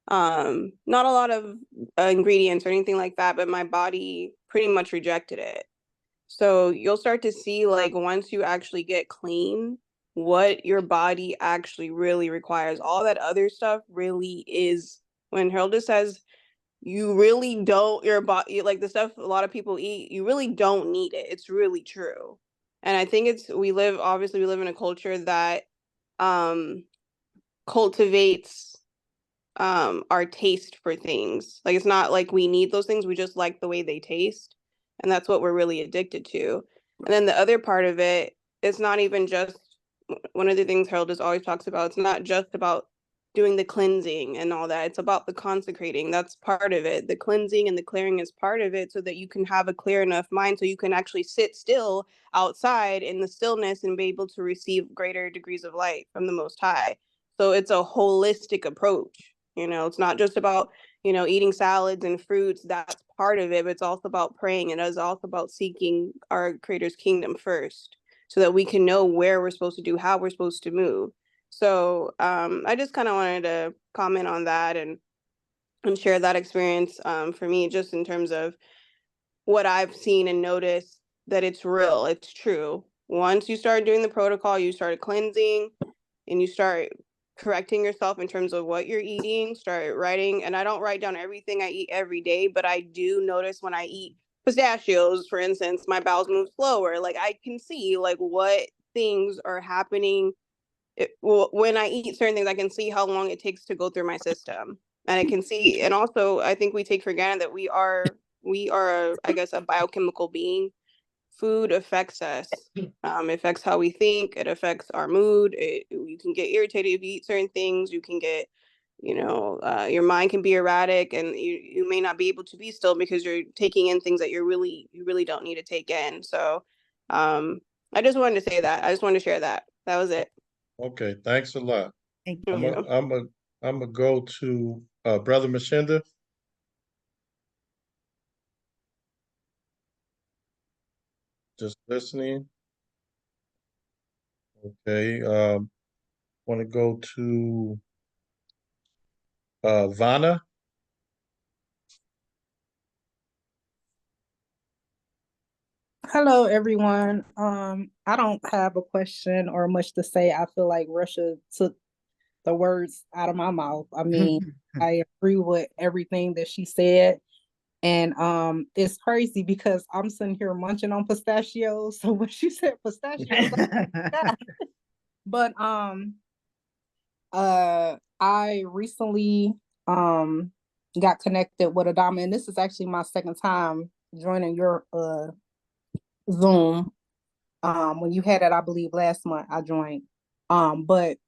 Not a lot of ingredients or anything like that, but my body pretty much rejected it. So you'll start to see, like, once you actually get clean, what your body actually really requires. All that other stuff really is, when Heraldess says you really don't, your body, like the stuff a lot of people eat, you really don't need it. It's really true. And I think obviously we live in a culture that um cultivates our taste for things. Like, it's not like we need those things, we just like the way they taste, and that's what we're really addicted to. And then the other part of it, it's not even just, one of the things Harold just always talks about, it's not just about doing the cleansing and all that, it's about the consecrating. That's part of it. The cleansing and the clearing is part of it, so that you can have a clear enough mind so you can actually sit still outside in the stillness and be able to receive greater degrees of light from the Most High. So it's a holistic approach. It's not just about, eating salads and fruits. That's part of it, but it's also about praying, and it's also about seeking our Creator's kingdom first, so that we can know where we're supposed to do, how we're supposed to move. So I just kind of wanted to comment on that and share that experience for me, just in terms of what I've seen and noticed, that it's real, it's true. Once you start doing the protocol, you start cleansing, and you start correcting yourself in terms of what you're eating, start writing. And I don't write down everything I eat every day, but I do notice when I eat pistachios, for instance, my bowels move slower. Like, I can see like what things are happening. When I eat certain things, I can see how long it takes to go through my system. And I can see, and also I think we take for granted that we are, I guess, a biochemical being. Food affects us. It affects how we think. It affects our mood. You can get irritated if you eat certain things. You can get, your mind can be erratic, and you may not be able to be still because you're taking in things that you really don't need to take in. So, I just wanted to say that. I just wanted to share that. That was it. Okay, thanks a lot. Thank I'm you. a, I'm a, I'm gonna go to Brother Mashinda. Just listening. Okay, want to go to Vanna. Hello, everyone. I don't have a question or much to say. I feel like Russia took the words out of my mouth. I mean, I agree with everything that she said. And it's crazy because I'm sitting here munching on pistachios. So when she said pistachios, but I recently got connected with Adama, and this is actually my second time joining your Zoom. When you had it, I believe last month I joined. But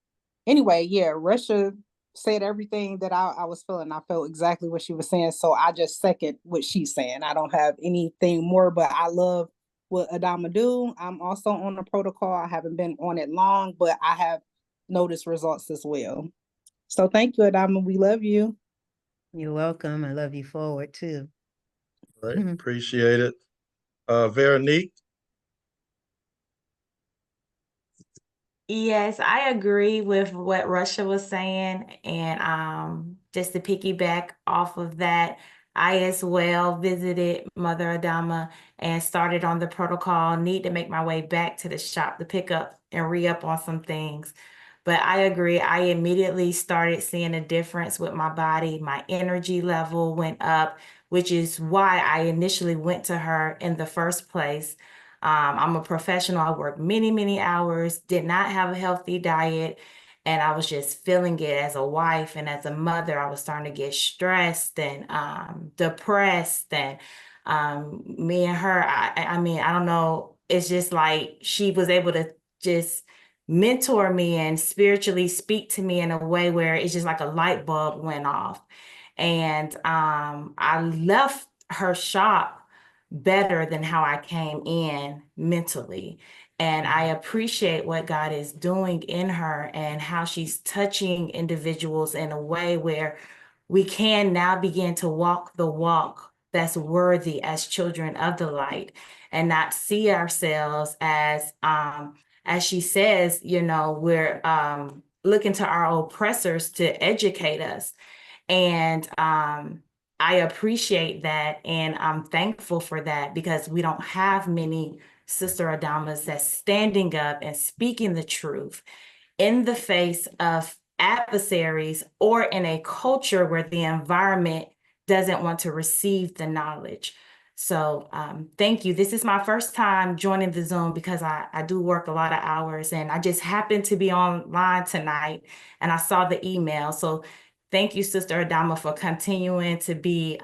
anyway, yeah, Russia said everything that I was feeling. I felt exactly what she was saying. So I just second what she's saying. I don't have anything more, but I love what Adama do. I'm also on the protocol. I haven't been on it long, but I have noticed results as well. So thank you, Adama. We love you. You're welcome. I love you forward too. Right, appreciate it. Veronique. Yes, I agree with what Russia was saying. And just to piggyback off of that, I as well visited Mother Adama and started on the protocol. Need to make my way back to the shop to pick up and re-up on some things. But I agree, I immediately started seeing a difference with my body. My energy level went up, which is why I initially went to her in the first place. I'm a professional. I work many, many hours, did not have a healthy diet, and I was just feeling it as a wife and as a mother. I was starting to get stressed and depressed, and me and her, I mean, I don't know. It's just like she was able to just mentor me and spiritually speak to me in a way where it's just like a light bulb went off. And I left her shop better than how I came in mentally. And I appreciate what God is doing in her and how she's touching individuals in a way where we can now begin to walk the walk that's worthy as children of the light, and not see ourselves as she says, you know, we're looking to our oppressors to educate us. And I appreciate that, and I'm thankful for that, because we don't have many Sister Adamas that's standing up and speaking the truth in the face of adversaries or in a culture where the environment doesn't want to receive the knowledge. So thank you. This is my first time joining the Zoom because I do work a lot of hours, and I just happened to be online tonight and I saw the email. So thank you, Sister Adama, for continuing to be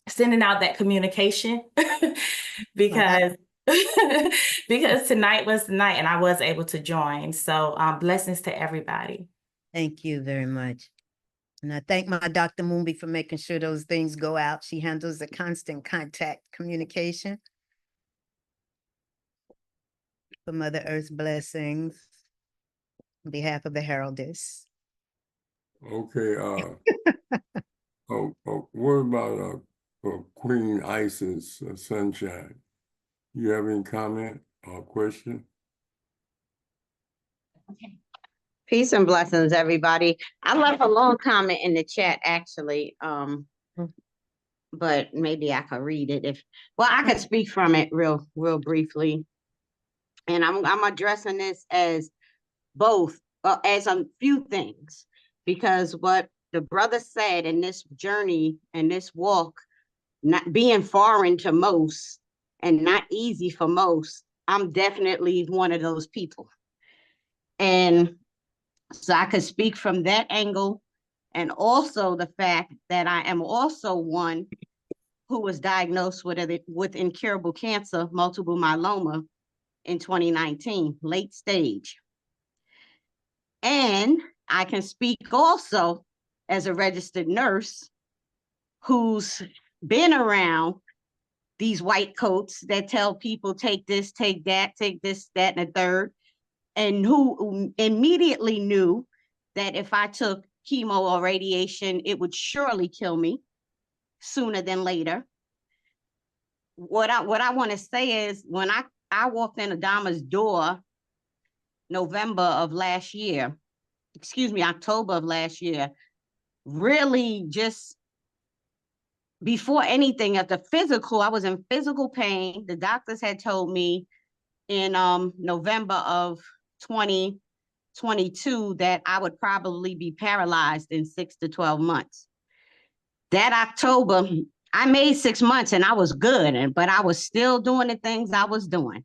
sending out that communication because because tonight was the night and I was able to join. So blessings to everybody. Thank you very much. And I thank my Dr. Moonby for making sure those things go out. She handles the constant contact communication. For Mother Earth's blessings on behalf of the Heraldess. Okay, what about Queen Isis Sunshine? You have any comment or question? Peace and blessings, everybody. I left a long comment in the chat, actually. But maybe I could read it I could speak from it real briefly. And I'm addressing this as both, as a few things, because what the brother said in this journey and this walk, not being foreign to most and not easy for most, I'm definitely one of those people. And so I could speak from that angle, and also the fact that I am also one who was diagnosed with incurable cancer, multiple myeloma, in 2019, late stage. And I can speak also as a registered nurse who's been around these white coats that tell people take this, take that, take this, that, and a third, and who immediately knew that if I took chemo or radiation, it would surely kill me sooner than later. What I want to say is, when I walked in Adama's door October of last year, really just before anything at the physical, I was in physical pain. The doctors had told me in November of 2022 that I would probably be paralyzed in 6 to 12 months. That October, I made 6 months and I was good, but I was still doing the things I was doing.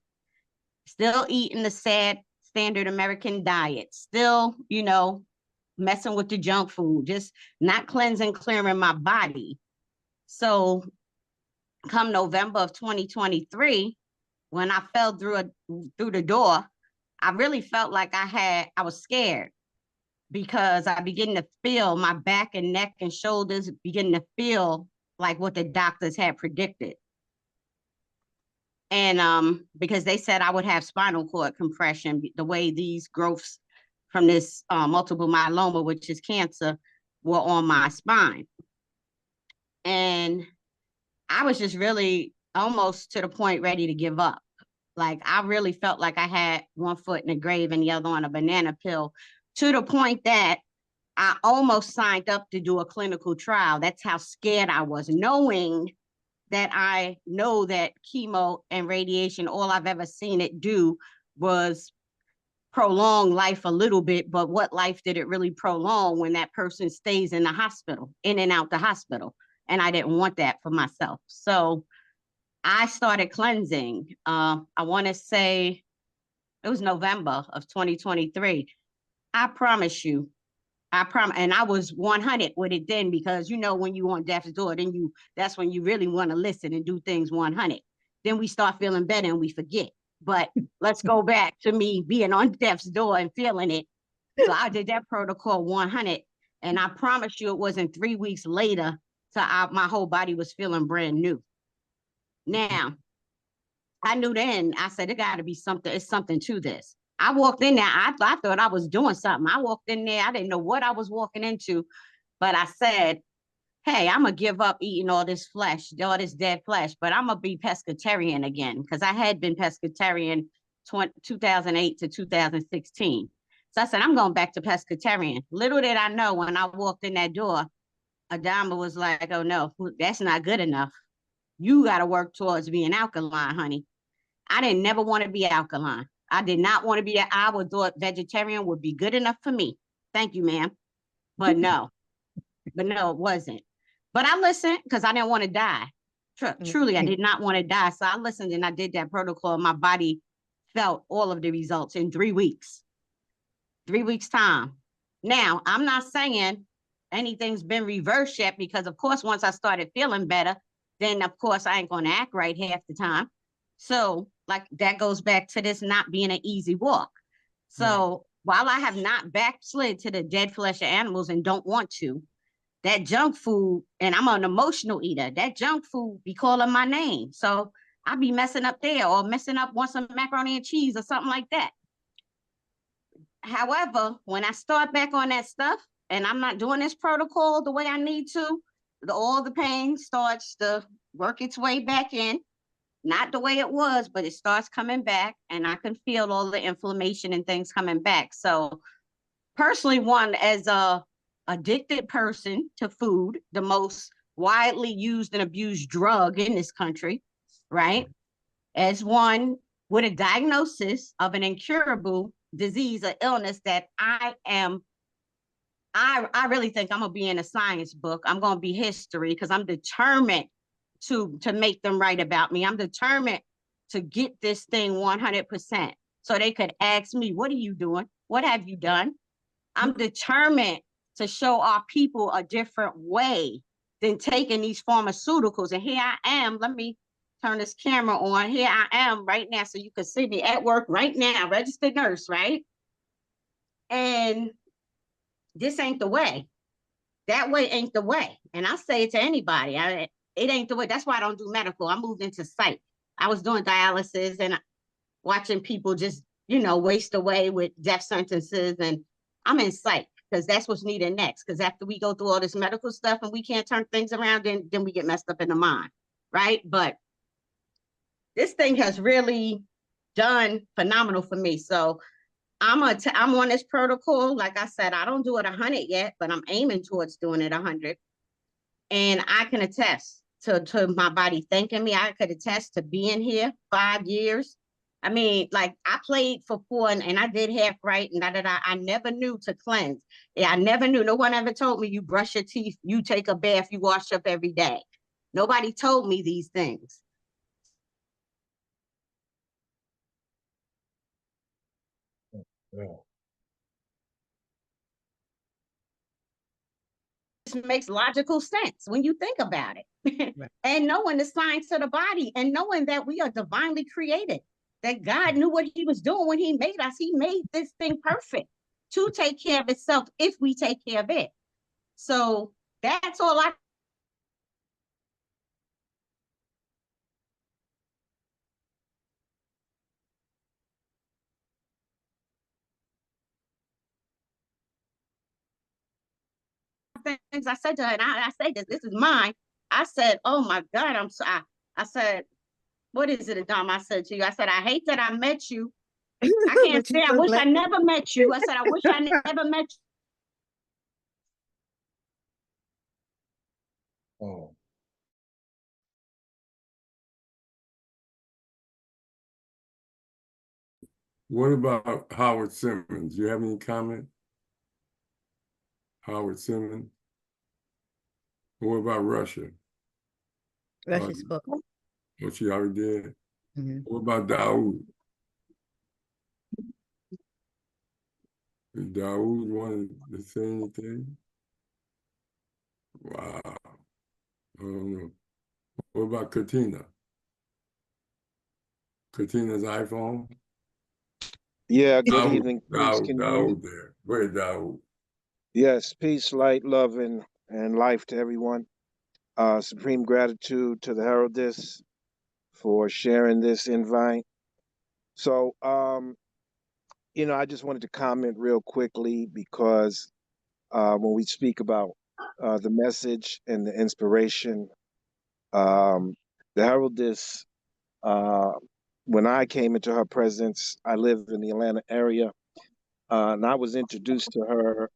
Still eating the sad standard American diet, still, messing with the junk food, just not cleansing, clearing my body. So come November of 2023, when I fell through the door, I really felt like I was scared, because I began to feel my back and neck and shoulders begin to feel like what the doctors had predicted. And because they said I would have spinal cord compression, the way these growths from this multiple myeloma, which is cancer, were on my spine. And I was just really almost to the point ready to give up. Like, I really felt like I had one foot in the grave and the other on a banana peel, to the point that I almost signed up to do a clinical trial. That's how scared I was, knowing that I know that chemo and radiation, all I've ever seen it do was prolong life a little bit, but what life did it really prolong when that person stays in the hospital, in and out the hospital? And I didn't want that for myself. So I started cleansing. I want to say it was November of 2023. I promise you, and I was 100 with it then, because when you on death's door, then that's when you really want to listen and do things 100. Then we start feeling better and we forget. But let's go back to me being on death's door and feeling it. So I did that protocol 100. And I promise you, it wasn't 3 weeks later my whole body was feeling brand new. Now, I knew then, I said, it got to be something, it's something to this. I walked in there, I thought I was doing something. I walked in there, I didn't know what I was walking into, but I said, hey, I'm going to give up eating all this flesh, all this dead flesh, but I'm going to be pescatarian again, because I had been pescatarian 2008 to 2016. So I said, I'm going back to pescatarian. Little did I know, when I walked in that door, Adama was like, oh no, that's not good enough. You got to work towards being alkaline, honey. I didn't never want to be alkaline. I did not want to be that. I would thought vegetarian would be good enough for me. Thank you, ma'am. But no, it wasn't. But I listened because I didn't want to die. Truly, I did not want to die. So I listened and I did that protocol. My body felt all of the results in 3 weeks. 3 weeks time. Now, I'm not saying anything's been reversed yet, because of course, once I started feeling better, then of course I ain't going to act right half the time. So like that goes back to this not being an easy walk. So while I have not backslid to the dead flesh of animals and don't want to, that junk food, and I'm an emotional eater, that junk food be calling my name. So I'll be messing up there, or messing up, want some macaroni and cheese or something like that. However, when I start back on that stuff and I'm not doing this protocol the way I need to, all the pain starts to work its way back in. Not the way it was, but it starts coming back, and I can feel all the inflammation and things coming back. So personally, one, as a addicted person to food, the most widely used and abused drug in this country, right? As one with a diagnosis of an incurable disease or illness that I really think I'm gonna be in a science book. I'm gonna be history, because I'm determined to make them write about me. I'm determined to get this thing 100%. So they could ask me, what are you doing? What have you done? I'm determined to show our people a different way than taking these pharmaceuticals. And here I am, let me turn this camera on. Here I am right now, so you can see me at work right now, registered nurse, right? And this ain't the way. That way ain't the way. And I say it to anybody, it ain't the way. That's why I don't do medical. I moved into psych. I was doing dialysis and watching people just, waste away with death sentences. And I'm in psych, because that's what's needed next. Because after we go through all this medical stuff and we can't turn things around, then we get messed up in the mind, right? But this thing has really done phenomenal for me. So I'm on this protocol. Like I said, I don't do it 100 yet, but I'm aiming towards doing it 100. And I can attest to my body thanking me. I could attest to being here 5 years. I mean, like, I played for 4 and I did half right, and I never knew to cleanse. Yeah, I never knew. No one ever told me you brush your teeth, you take a bath, you wash up every day. Nobody told me these things. Yeah. It makes logical sense when you think about it. Right. And knowing the science of the body, and knowing that we are divinely created, that God knew what he was doing when he made us. He made this thing perfect to take care of itself if we take care of it. So that's all I things I said to her, and I say this is mine. I said, oh my God, I'm so I said, what is it, Adama? I said to you, I said, I hate that I met you. I can't say I wish I never met you. I said, I wish I never met you. Oh. What about Howard Simmons? Do you have any comment? Howard Simmons? What about Russia? Russia spoke. What she already did? Mm-hmm. What about Daoud? Is Daoud wanted to say anything? Wow. I don't know. What about Katina? Katina's iPhone? Yeah, good Daoud, evening, Prince. Daoud there. Where's Daoud? Yes, peace, light, love, and life to everyone. Supreme gratitude to the Heraldess for sharing this invite. So, I just wanted to comment real quickly because when we speak about the message and the inspiration, um, the Heraldess, uh, when I came into her presence, I live in the Atlanta area, and I was introduced to her.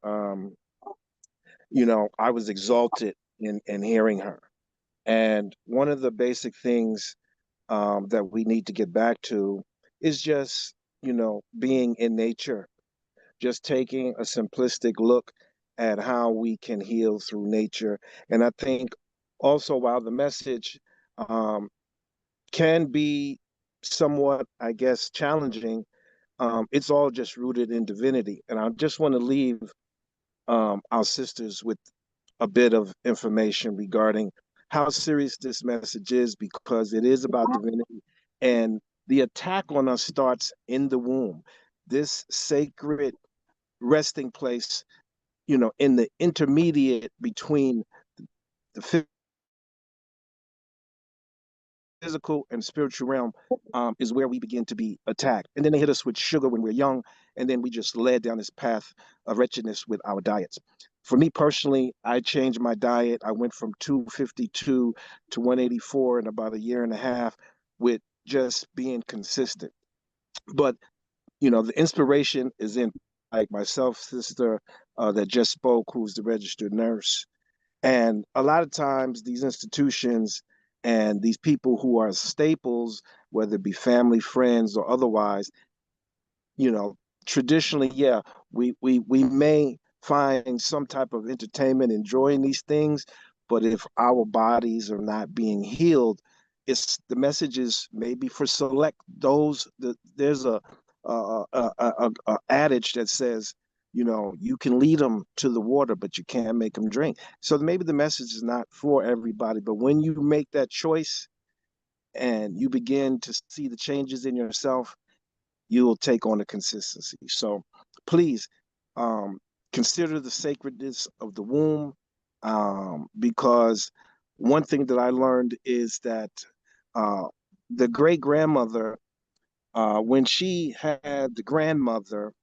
I was exalted in hearing her. And one of the basic things that we need to get back to is just, being in nature, just taking a simplistic look at how we can heal through nature. And I think also, while the message um, can be somewhat, I guess, challenging, it's all just rooted in divinity. And I just want to leave our sisters with a bit of information regarding how serious this message is, because it is about divinity, and the attack on us starts in the womb, this sacred resting place, in the intermediate between the physical and spiritual realm, is where we begin to be attacked. And then they hit us with sugar when we're young, and then we just led down this path of wretchedness with our diets. For me personally, I changed my diet. I went from 252 to 184 in about a year and a half with just being consistent. But, the inspiration is in, like, myself, sister that just spoke, who's the registered nurse. And a lot of times, these institutions and these people who are staples, whether it be family, friends, or otherwise, you know, traditionally, yeah, we may find some type of entertainment enjoying these things, but if our bodies are not being healed, it's the messages maybe for select those. There's a adage that says, you can lead them to the water, but you can't make them drink. So maybe the message is not for everybody, but when you make that choice and you begin to see the changes in yourself, you will take on the consistency. So please, um, consider the sacredness of the womb, because one thing that I learned is that uh, the great grandmother, when she had the grandmother,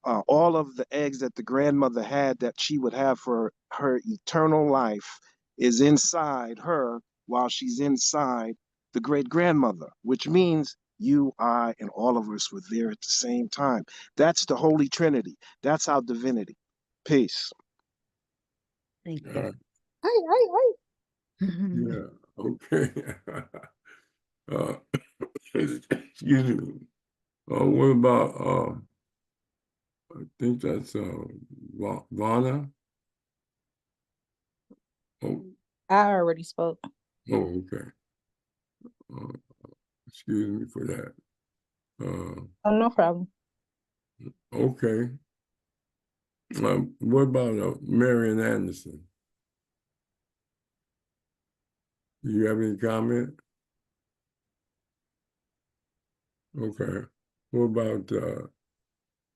all of the eggs that the grandmother had that she would have for her eternal life is inside her while she's inside the great grandmother, which means you, I, and all of us were there at the same time. That's the Holy Trinity. That's our divinity. Peace. Thank you. Yeah, okay. uh, excuse me. What about I think that's Vana. Oh, I already spoke. okay. Uh, excuse me for that. Oh, no problem. Okay. What about Marian Anderson? Do you have any comment? Okay. What about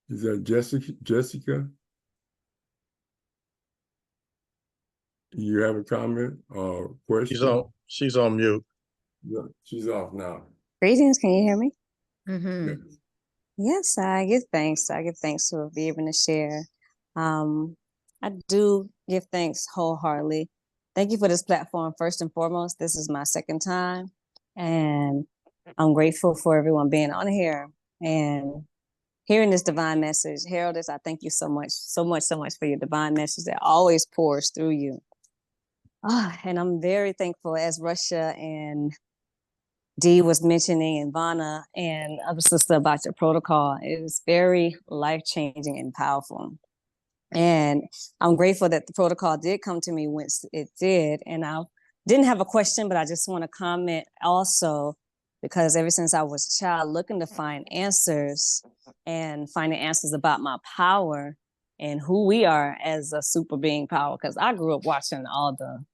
is that Jessica? Jessica? You have a comment or question? She's on mute. Yeah, she's off now. Greetings, can you hear me? Yes. Yes, I give thanks. I give thanks for being able to share. I do give thanks wholeheartedly. Thank you for this platform. First and foremost, this is my second time, and I'm grateful for everyone being on here and hearing this divine message. Heraldess, I thank you so much, so much, so much for your divine message that always pours through you. And I'm very thankful, as Russia and Dee was mentioning, and Vanna and other sister, about your protocol. It is very life-changing and powerful. And I'm grateful that the protocol did come to me once it did. And I didn't have a question, but I just want to comment also, because ever since I was a child, looking to find answers and finding answers about my power and who we are as a super being power, because I grew up watching all the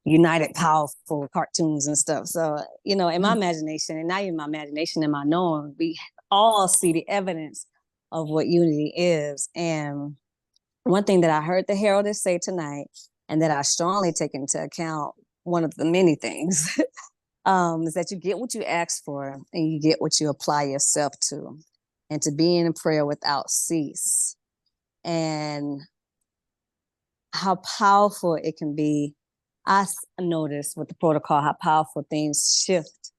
United Powerful cartoons and stuff. So, in my imagination, and not even my imagination, in my knowing, we all see the evidence of what unity is. And one thing that I heard the Heraldess say tonight, and that I strongly take into account, one of the many things, is that you get what you ask for and you get what you apply yourself to, and to be in prayer without cease. And how powerful it can be. I noticed with the protocol how powerful things shift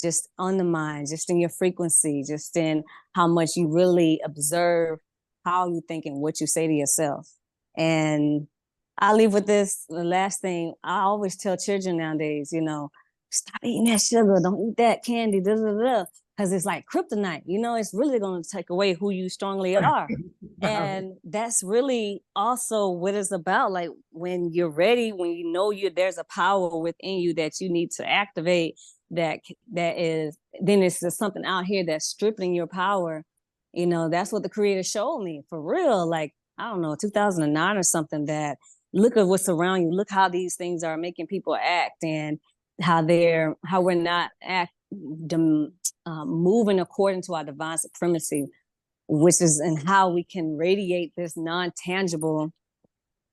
just on the mind, just in your frequency, just in how much you really observe how you think and what you say to yourself. And I'll leave with this, the last thing. I always tell children nowadays, stop eating that sugar, don't eat that candy, because it's like kryptonite, it's really going to take away who you strongly are. And that's really also what it's about. Like, when you're ready, when you know there's a power within you that you need to activate, then it's just something out here that's stripping your power. That's what the creator showed me for real. Like, I don't know, 2009 or something, that look at what's around you. Look how these things are making people act, and how we're not moving according to our divine supremacy, which is in how we can radiate this non-tangible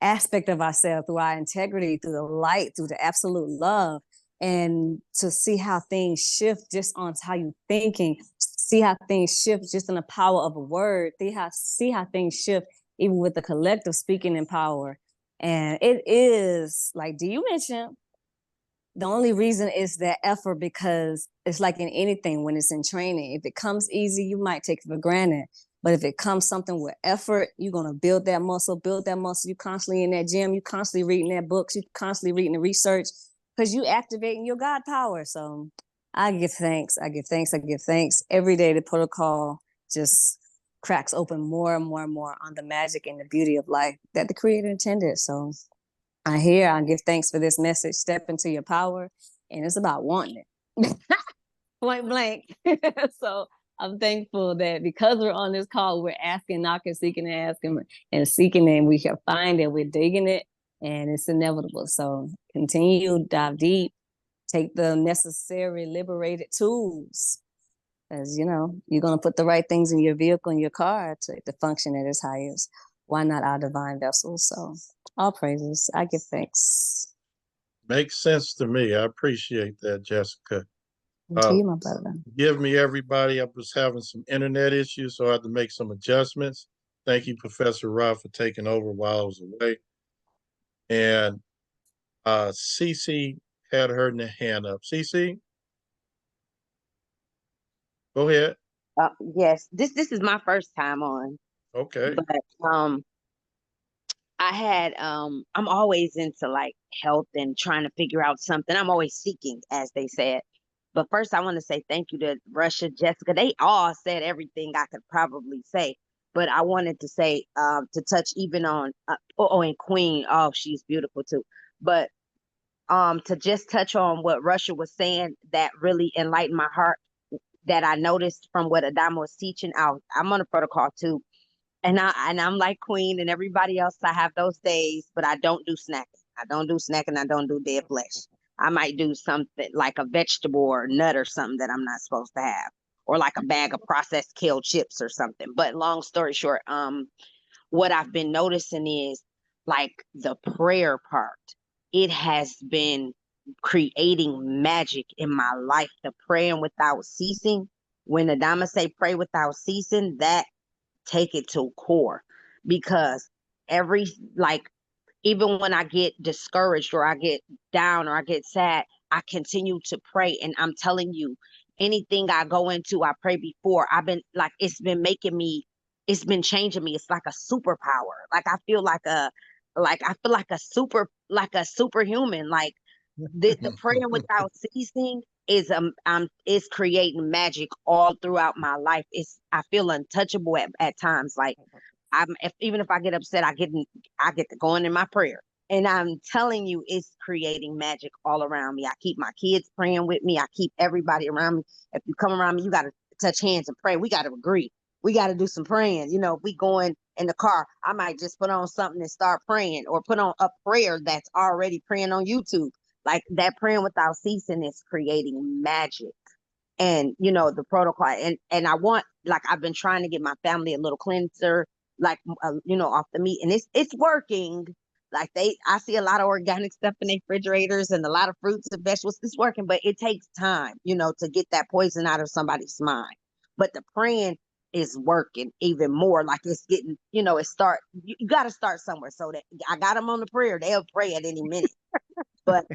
aspect of ourselves through our integrity, through the light, through the absolute love. And to see how things shift just on how you're thinking, see how things shift just in the power of a word, see how things shift even with the collective speaking in power. And it is, like you mentioned, the only reason is that effort, because it's like in anything, when it's in training, if it comes easy, you might take it for granted. But if it comes something with effort, you're going to build that muscle. You constantly in that gym, you constantly reading that books, you constantly reading the research, because you activating your God power. So I give thanks. Every day the protocol just cracks open more and more and more on the magic and the beauty of life that the creator intended. So I give thanks for this message. Step into your power. And it's about wanting it. Point blank. So I'm thankful that because we're on this call, we're asking, knocking, seeking, and asking, and seeking, and we can find it. We're digging it, and it's inevitable. So continue, dive deep, take the necessary liberated tools. As you're going to put the right things in your vehicle, in your car, to function at its highest. Why not our divine vessels? So all praises. I give thanks. Makes sense to me. I appreciate that, Jessica. To you, my brother. Give me, everybody. I was having some internet issues, so I had to make some adjustments. Thank you, Professor Rob, for taking over while I was away. And Cece had her hand up. Cece, go ahead. Yes, this is my first time on. Okay. But I'm always into like health and trying to figure out something. I'm always seeking, as they said. But first, I want to say thank you to Russia, Jessica. They all said everything I could probably say. But I wanted to say, to touch even on, and Queen, oh, she's beautiful too. But to just touch on what Russia was saying, that really enlightened my heart, that I noticed from what Adama was teaching. I'm on a protocol too. And I'm like Queen and everybody else. I have those days, but I don't do snacking. I don't do dead flesh. I might do something like a vegetable or nut or something that I'm not supposed to have, or like a bag of processed kale chips or something. But long story short, what I've been noticing is like the prayer part. It has been creating magic in my life. The praying without ceasing. When Adama say pray without ceasing, that take it to core, because even when I get discouraged or I get down or I get sad, I continue to pray. And I'm telling you, anything I go into, I pray before. It's been changing me. It's like a superpower. I feel like a superhuman. Like the praying without ceasing is creating magic all throughout my life. I feel untouchable at times. Like even if I get upset, I get to going in my prayer. And I'm telling you, it's creating magic all around me. I keep my kids praying with me. I keep everybody around me. If you come around me, you got to touch hands and pray. We got to agree. We got to do some praying. If we going in the car, I might just put on something and start praying, or put on a prayer that's already praying on YouTube. Like that praying without ceasing is creating magic. And the protocol, and I want, like, I've been trying to get my family a little cleanser, like, off the meat, and it's working. Like I see a lot of organic stuff in their refrigerators and a lot of fruits and vegetables. It's working, but it takes time, to get that poison out of somebody's mind. But the praying is working even more. Like it's getting, you got to start somewhere. So that I got them on the prayer. They'll pray at any minute, but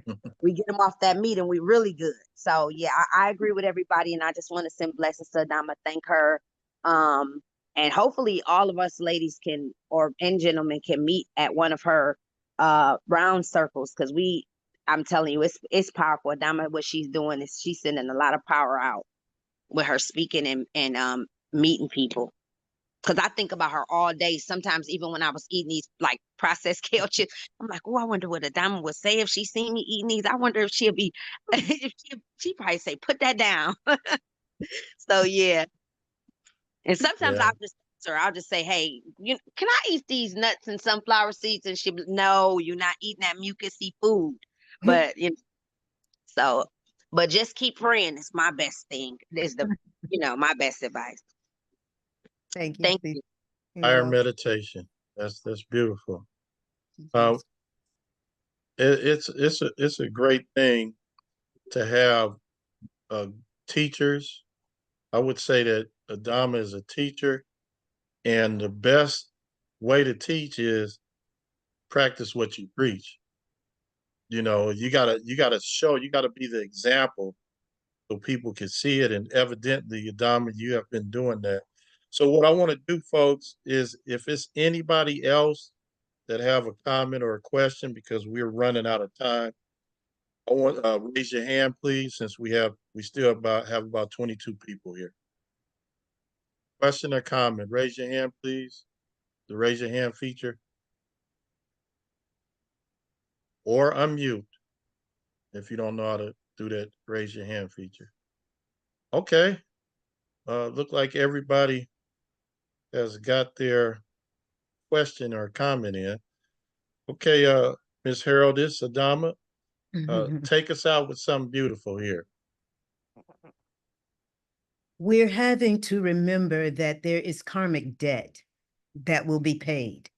we get them off that meat and we really good. So yeah, I agree with everybody. And I just want to send blessings to Adama, thank her. And hopefully all of us ladies and gentlemen can meet at one of her round circles, because I'm telling you, it's powerful. Adama, what she's doing is she's sending a lot of power out with her speaking and meeting people. Because I think about her all day. Sometimes even when I was eating these like processed kale chips, I'm like, oh, I wonder what Adama would say if she seen me eating these. I wonder if she'll be, if she'd probably say, put that down. So yeah. And sometimes Yeah. I'll just say, hey, can I eat these nuts and sunflower seeds? And she'll be, no, you're not eating that mucusy food. But so, but just keep praying. It's my best thing. Is my best advice. Thank you. Thank you. Higher meditation. That's beautiful. It's a great thing to have teachers. I would say that Adama is a teacher, and the best way to teach is practice what you preach. You gotta show, you gotta be the example so people can see it. And evidently, Adama, you have been doing that. So what I want to do, folks, is if it's anybody else that have a comment or a question, because we're running out of time, I want raise your hand, please, since we still have about 22 people here. Question or comment? Raise your hand, please. The raise your hand feature, or unmute if you don't know how to do that. Raise your hand feature. Okay. Look like everybody has got their question or comment in. Okay, Ms. Heraldess, Adama, take us out with something beautiful here. We're having to remember that there is karmic debt that will be paid,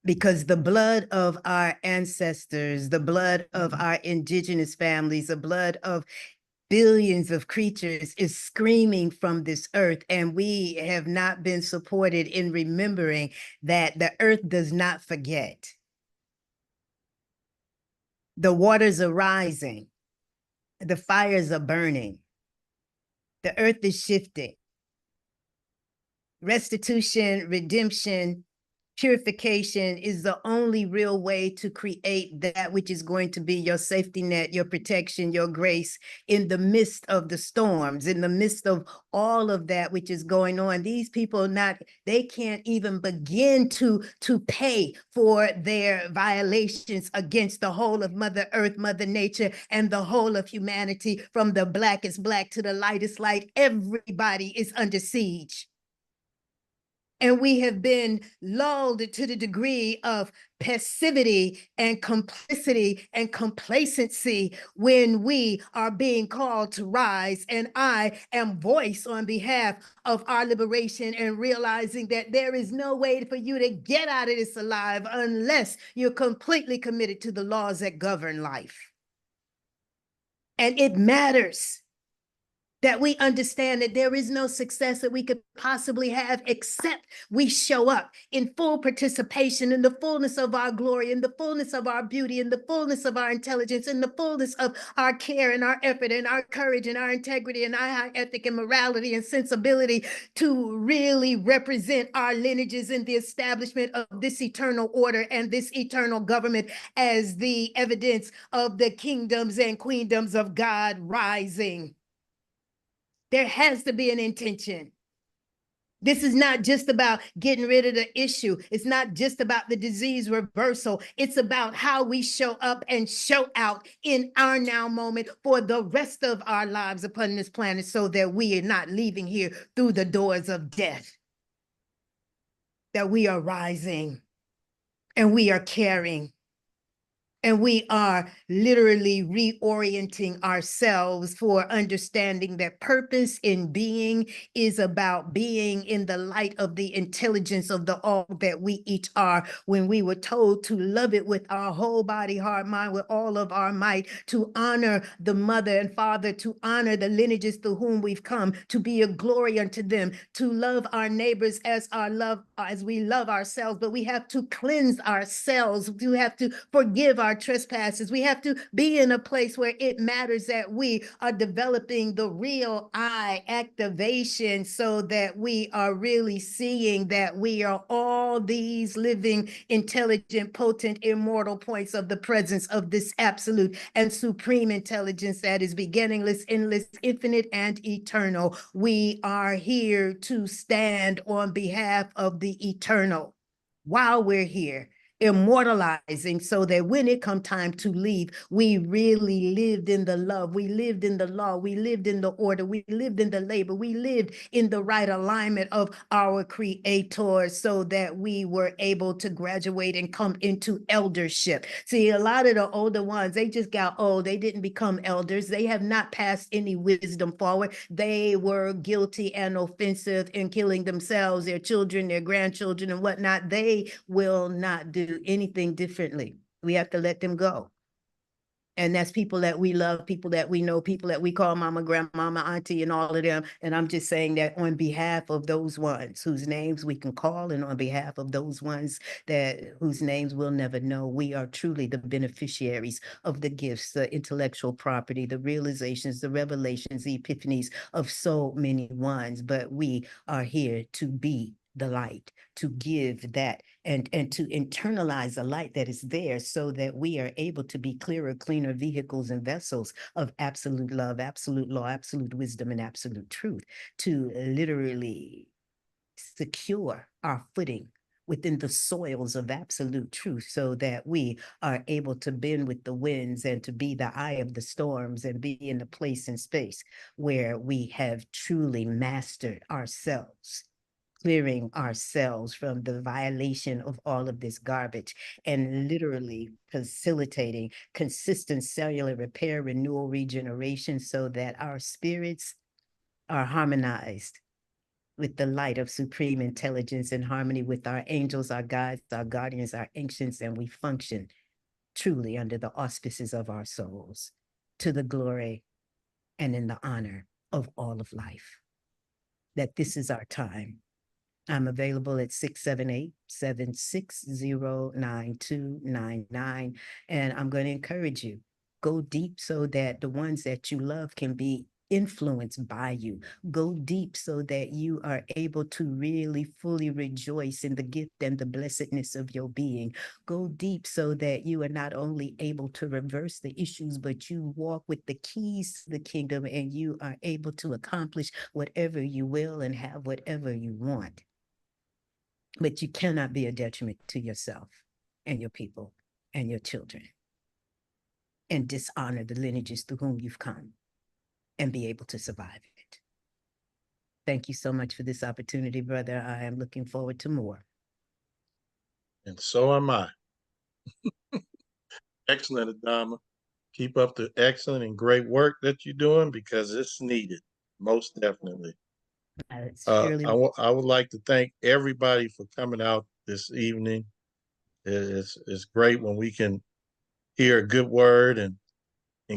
because the blood of our ancestors, the blood of our indigenous families, the blood of billions of creatures is screaming from this earth, and we have not been supported in remembering that the earth does not forget. The waters are rising, the fires are burning, the earth is shifting. Restitution, redemption, purification is the only real way to create that which is going to be your safety net, your protection, your grace in the midst of the storms, in the midst of all of that which is going on. These people they can't even begin to pay for their violations against the whole of Mother Earth, Mother Nature, and the whole of humanity, from the blackest black to the lightest light. Everybody is under siege. And we have been lulled to the degree of passivity and complicity and complacency when we are being called to rise. And I am voice on behalf of our liberation, and realizing that there is no way for you to get out of this alive unless you're completely committed to the laws that govern life. And it matters that we understand that there is no success that we could possibly have except we show up in full participation, in the fullness of our glory, in the fullness of our beauty, in the fullness of our intelligence, in the fullness of our care and our effort and our courage and our integrity and our high ethic and morality and sensibility, to really represent our lineages in the establishment of this eternal order and this eternal government as the evidence of the kingdoms and queendoms of God rising. There has to be an intention. This is not just about getting rid of the issue. It's not just about the disease reversal. It's about how we show up and show out in our now moment for the rest of our lives upon this planet, so that we are not leaving here through the doors of death. That we are rising and we are caring And we are literally reorienting ourselves for understanding that purpose in being is about being in the light of the intelligence of the all that we each are. When we were told to love it with our whole body, heart, mind, with all of our might, to honor the mother and father, to honor the lineages through whom we've come, to be a glory unto them, to love our neighbors as we love ourselves. But we have to cleanse ourselves. We have to forgive our trespasses. We have to be in a place where it matters that we are developing the real I activation, so that we are really seeing that we are all these living, intelligent, potent, immortal points of the presence of this absolute and supreme intelligence that is beginningless, endless, infinite, and eternal. We are here to stand on behalf of the eternal while we're here, immortalizing, so that when it come time to leave, we really lived in the love, we lived in the law, we lived in the order, we lived in the labor, we lived in the right alignment of our creator, so that we were able to graduate and come into eldership. See, a lot of the older ones, they just got old. They didn't become elders. They have not passed any wisdom forward. They were guilty and offensive in killing themselves, their children, their grandchildren, and whatnot. They will not do anything differently. We have to let them go. And that's people that we love, people that we know, people that we call mama, grandmama, auntie, and all of them. And I'm just saying that on behalf of those ones whose names we can call, and on behalf of those ones whose names we'll never know, we are truly the beneficiaries of the gifts, the intellectual property, the realizations, the revelations, the epiphanies of so many ones. But we are here to be the light, to give that and to internalize the light that is there, so that we are able to be clearer, cleaner vehicles and vessels of absolute love, absolute law, absolute wisdom, and absolute truth, to literally secure our footing within the soils of absolute truth, so that we are able to bend with the winds and to be the eye of the storms, and be in a place and space where we have truly mastered ourselves, clearing ourselves from the violation of all of this garbage, and literally facilitating consistent cellular repair, renewal, regeneration, so that our spirits are harmonized with the light of supreme intelligence, in harmony with our angels, our guides, our guardians, our ancients, and we function truly under the auspices of our souls, to the glory and in the honor of all of life. That this is our time. I'm available at 678-760-9299. And I'm going to encourage you, go deep, so that the ones that you love can be influenced by you. Go deep, so that you are able to really fully rejoice in the gift and the blessedness of your being. Go deep, so that you are not only able to reverse the issues, but you walk with the keys to the kingdom, and you are able to accomplish whatever you will and have whatever you want. But you cannot be a detriment to yourself and your people and your children, and dishonor the lineages through whom you've come, and be able to survive it. Thank you so much for this opportunity, brother. I am looking forward to more. And so am I. Excellent, Adama. Keep up the excellent and great work that you're doing, because it's needed, most definitely. I would like to thank everybody for coming out this evening. It's great when we can hear a good word and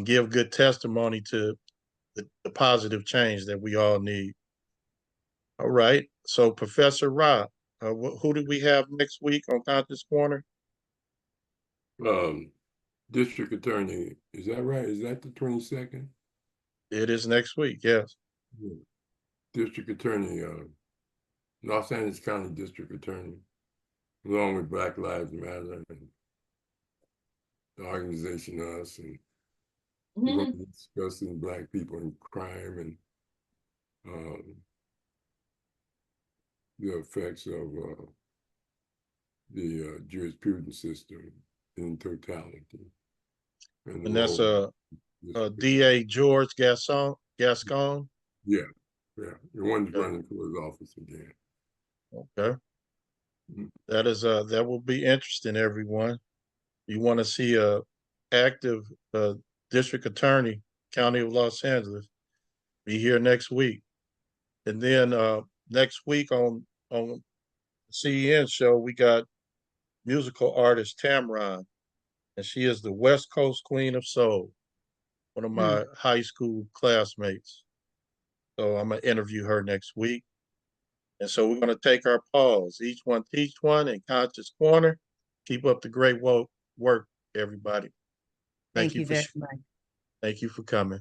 give good testimony to the positive change that we all need. All right. So, Professor Rob, who do we have next week on Conscious Corner? District Attorney, is that right? Is that the 22nd? It is next week, yes. Yeah. District Attorney, Los Angeles County District Attorney, along with Black Lives Matter and the organization Us, and we're going to be discussing Black people in crime and the effects of the jurisprudence system in totality. And that's DA George Gascon? Yeah, the one that's running for his office again. Okay. That will be interesting, everyone. You want to see a active district attorney, County of Los Angeles, be here next week. And then next week on the CEN show, we got musical artist Tamron, and she is the West Coast Queen of Soul, one of my high school classmates. So I'm gonna interview her next week. And so we're gonna take our pause. Each one teach one in Conscious Corner. Keep up the great work, everybody. Thank you for very much. Thank you for coming.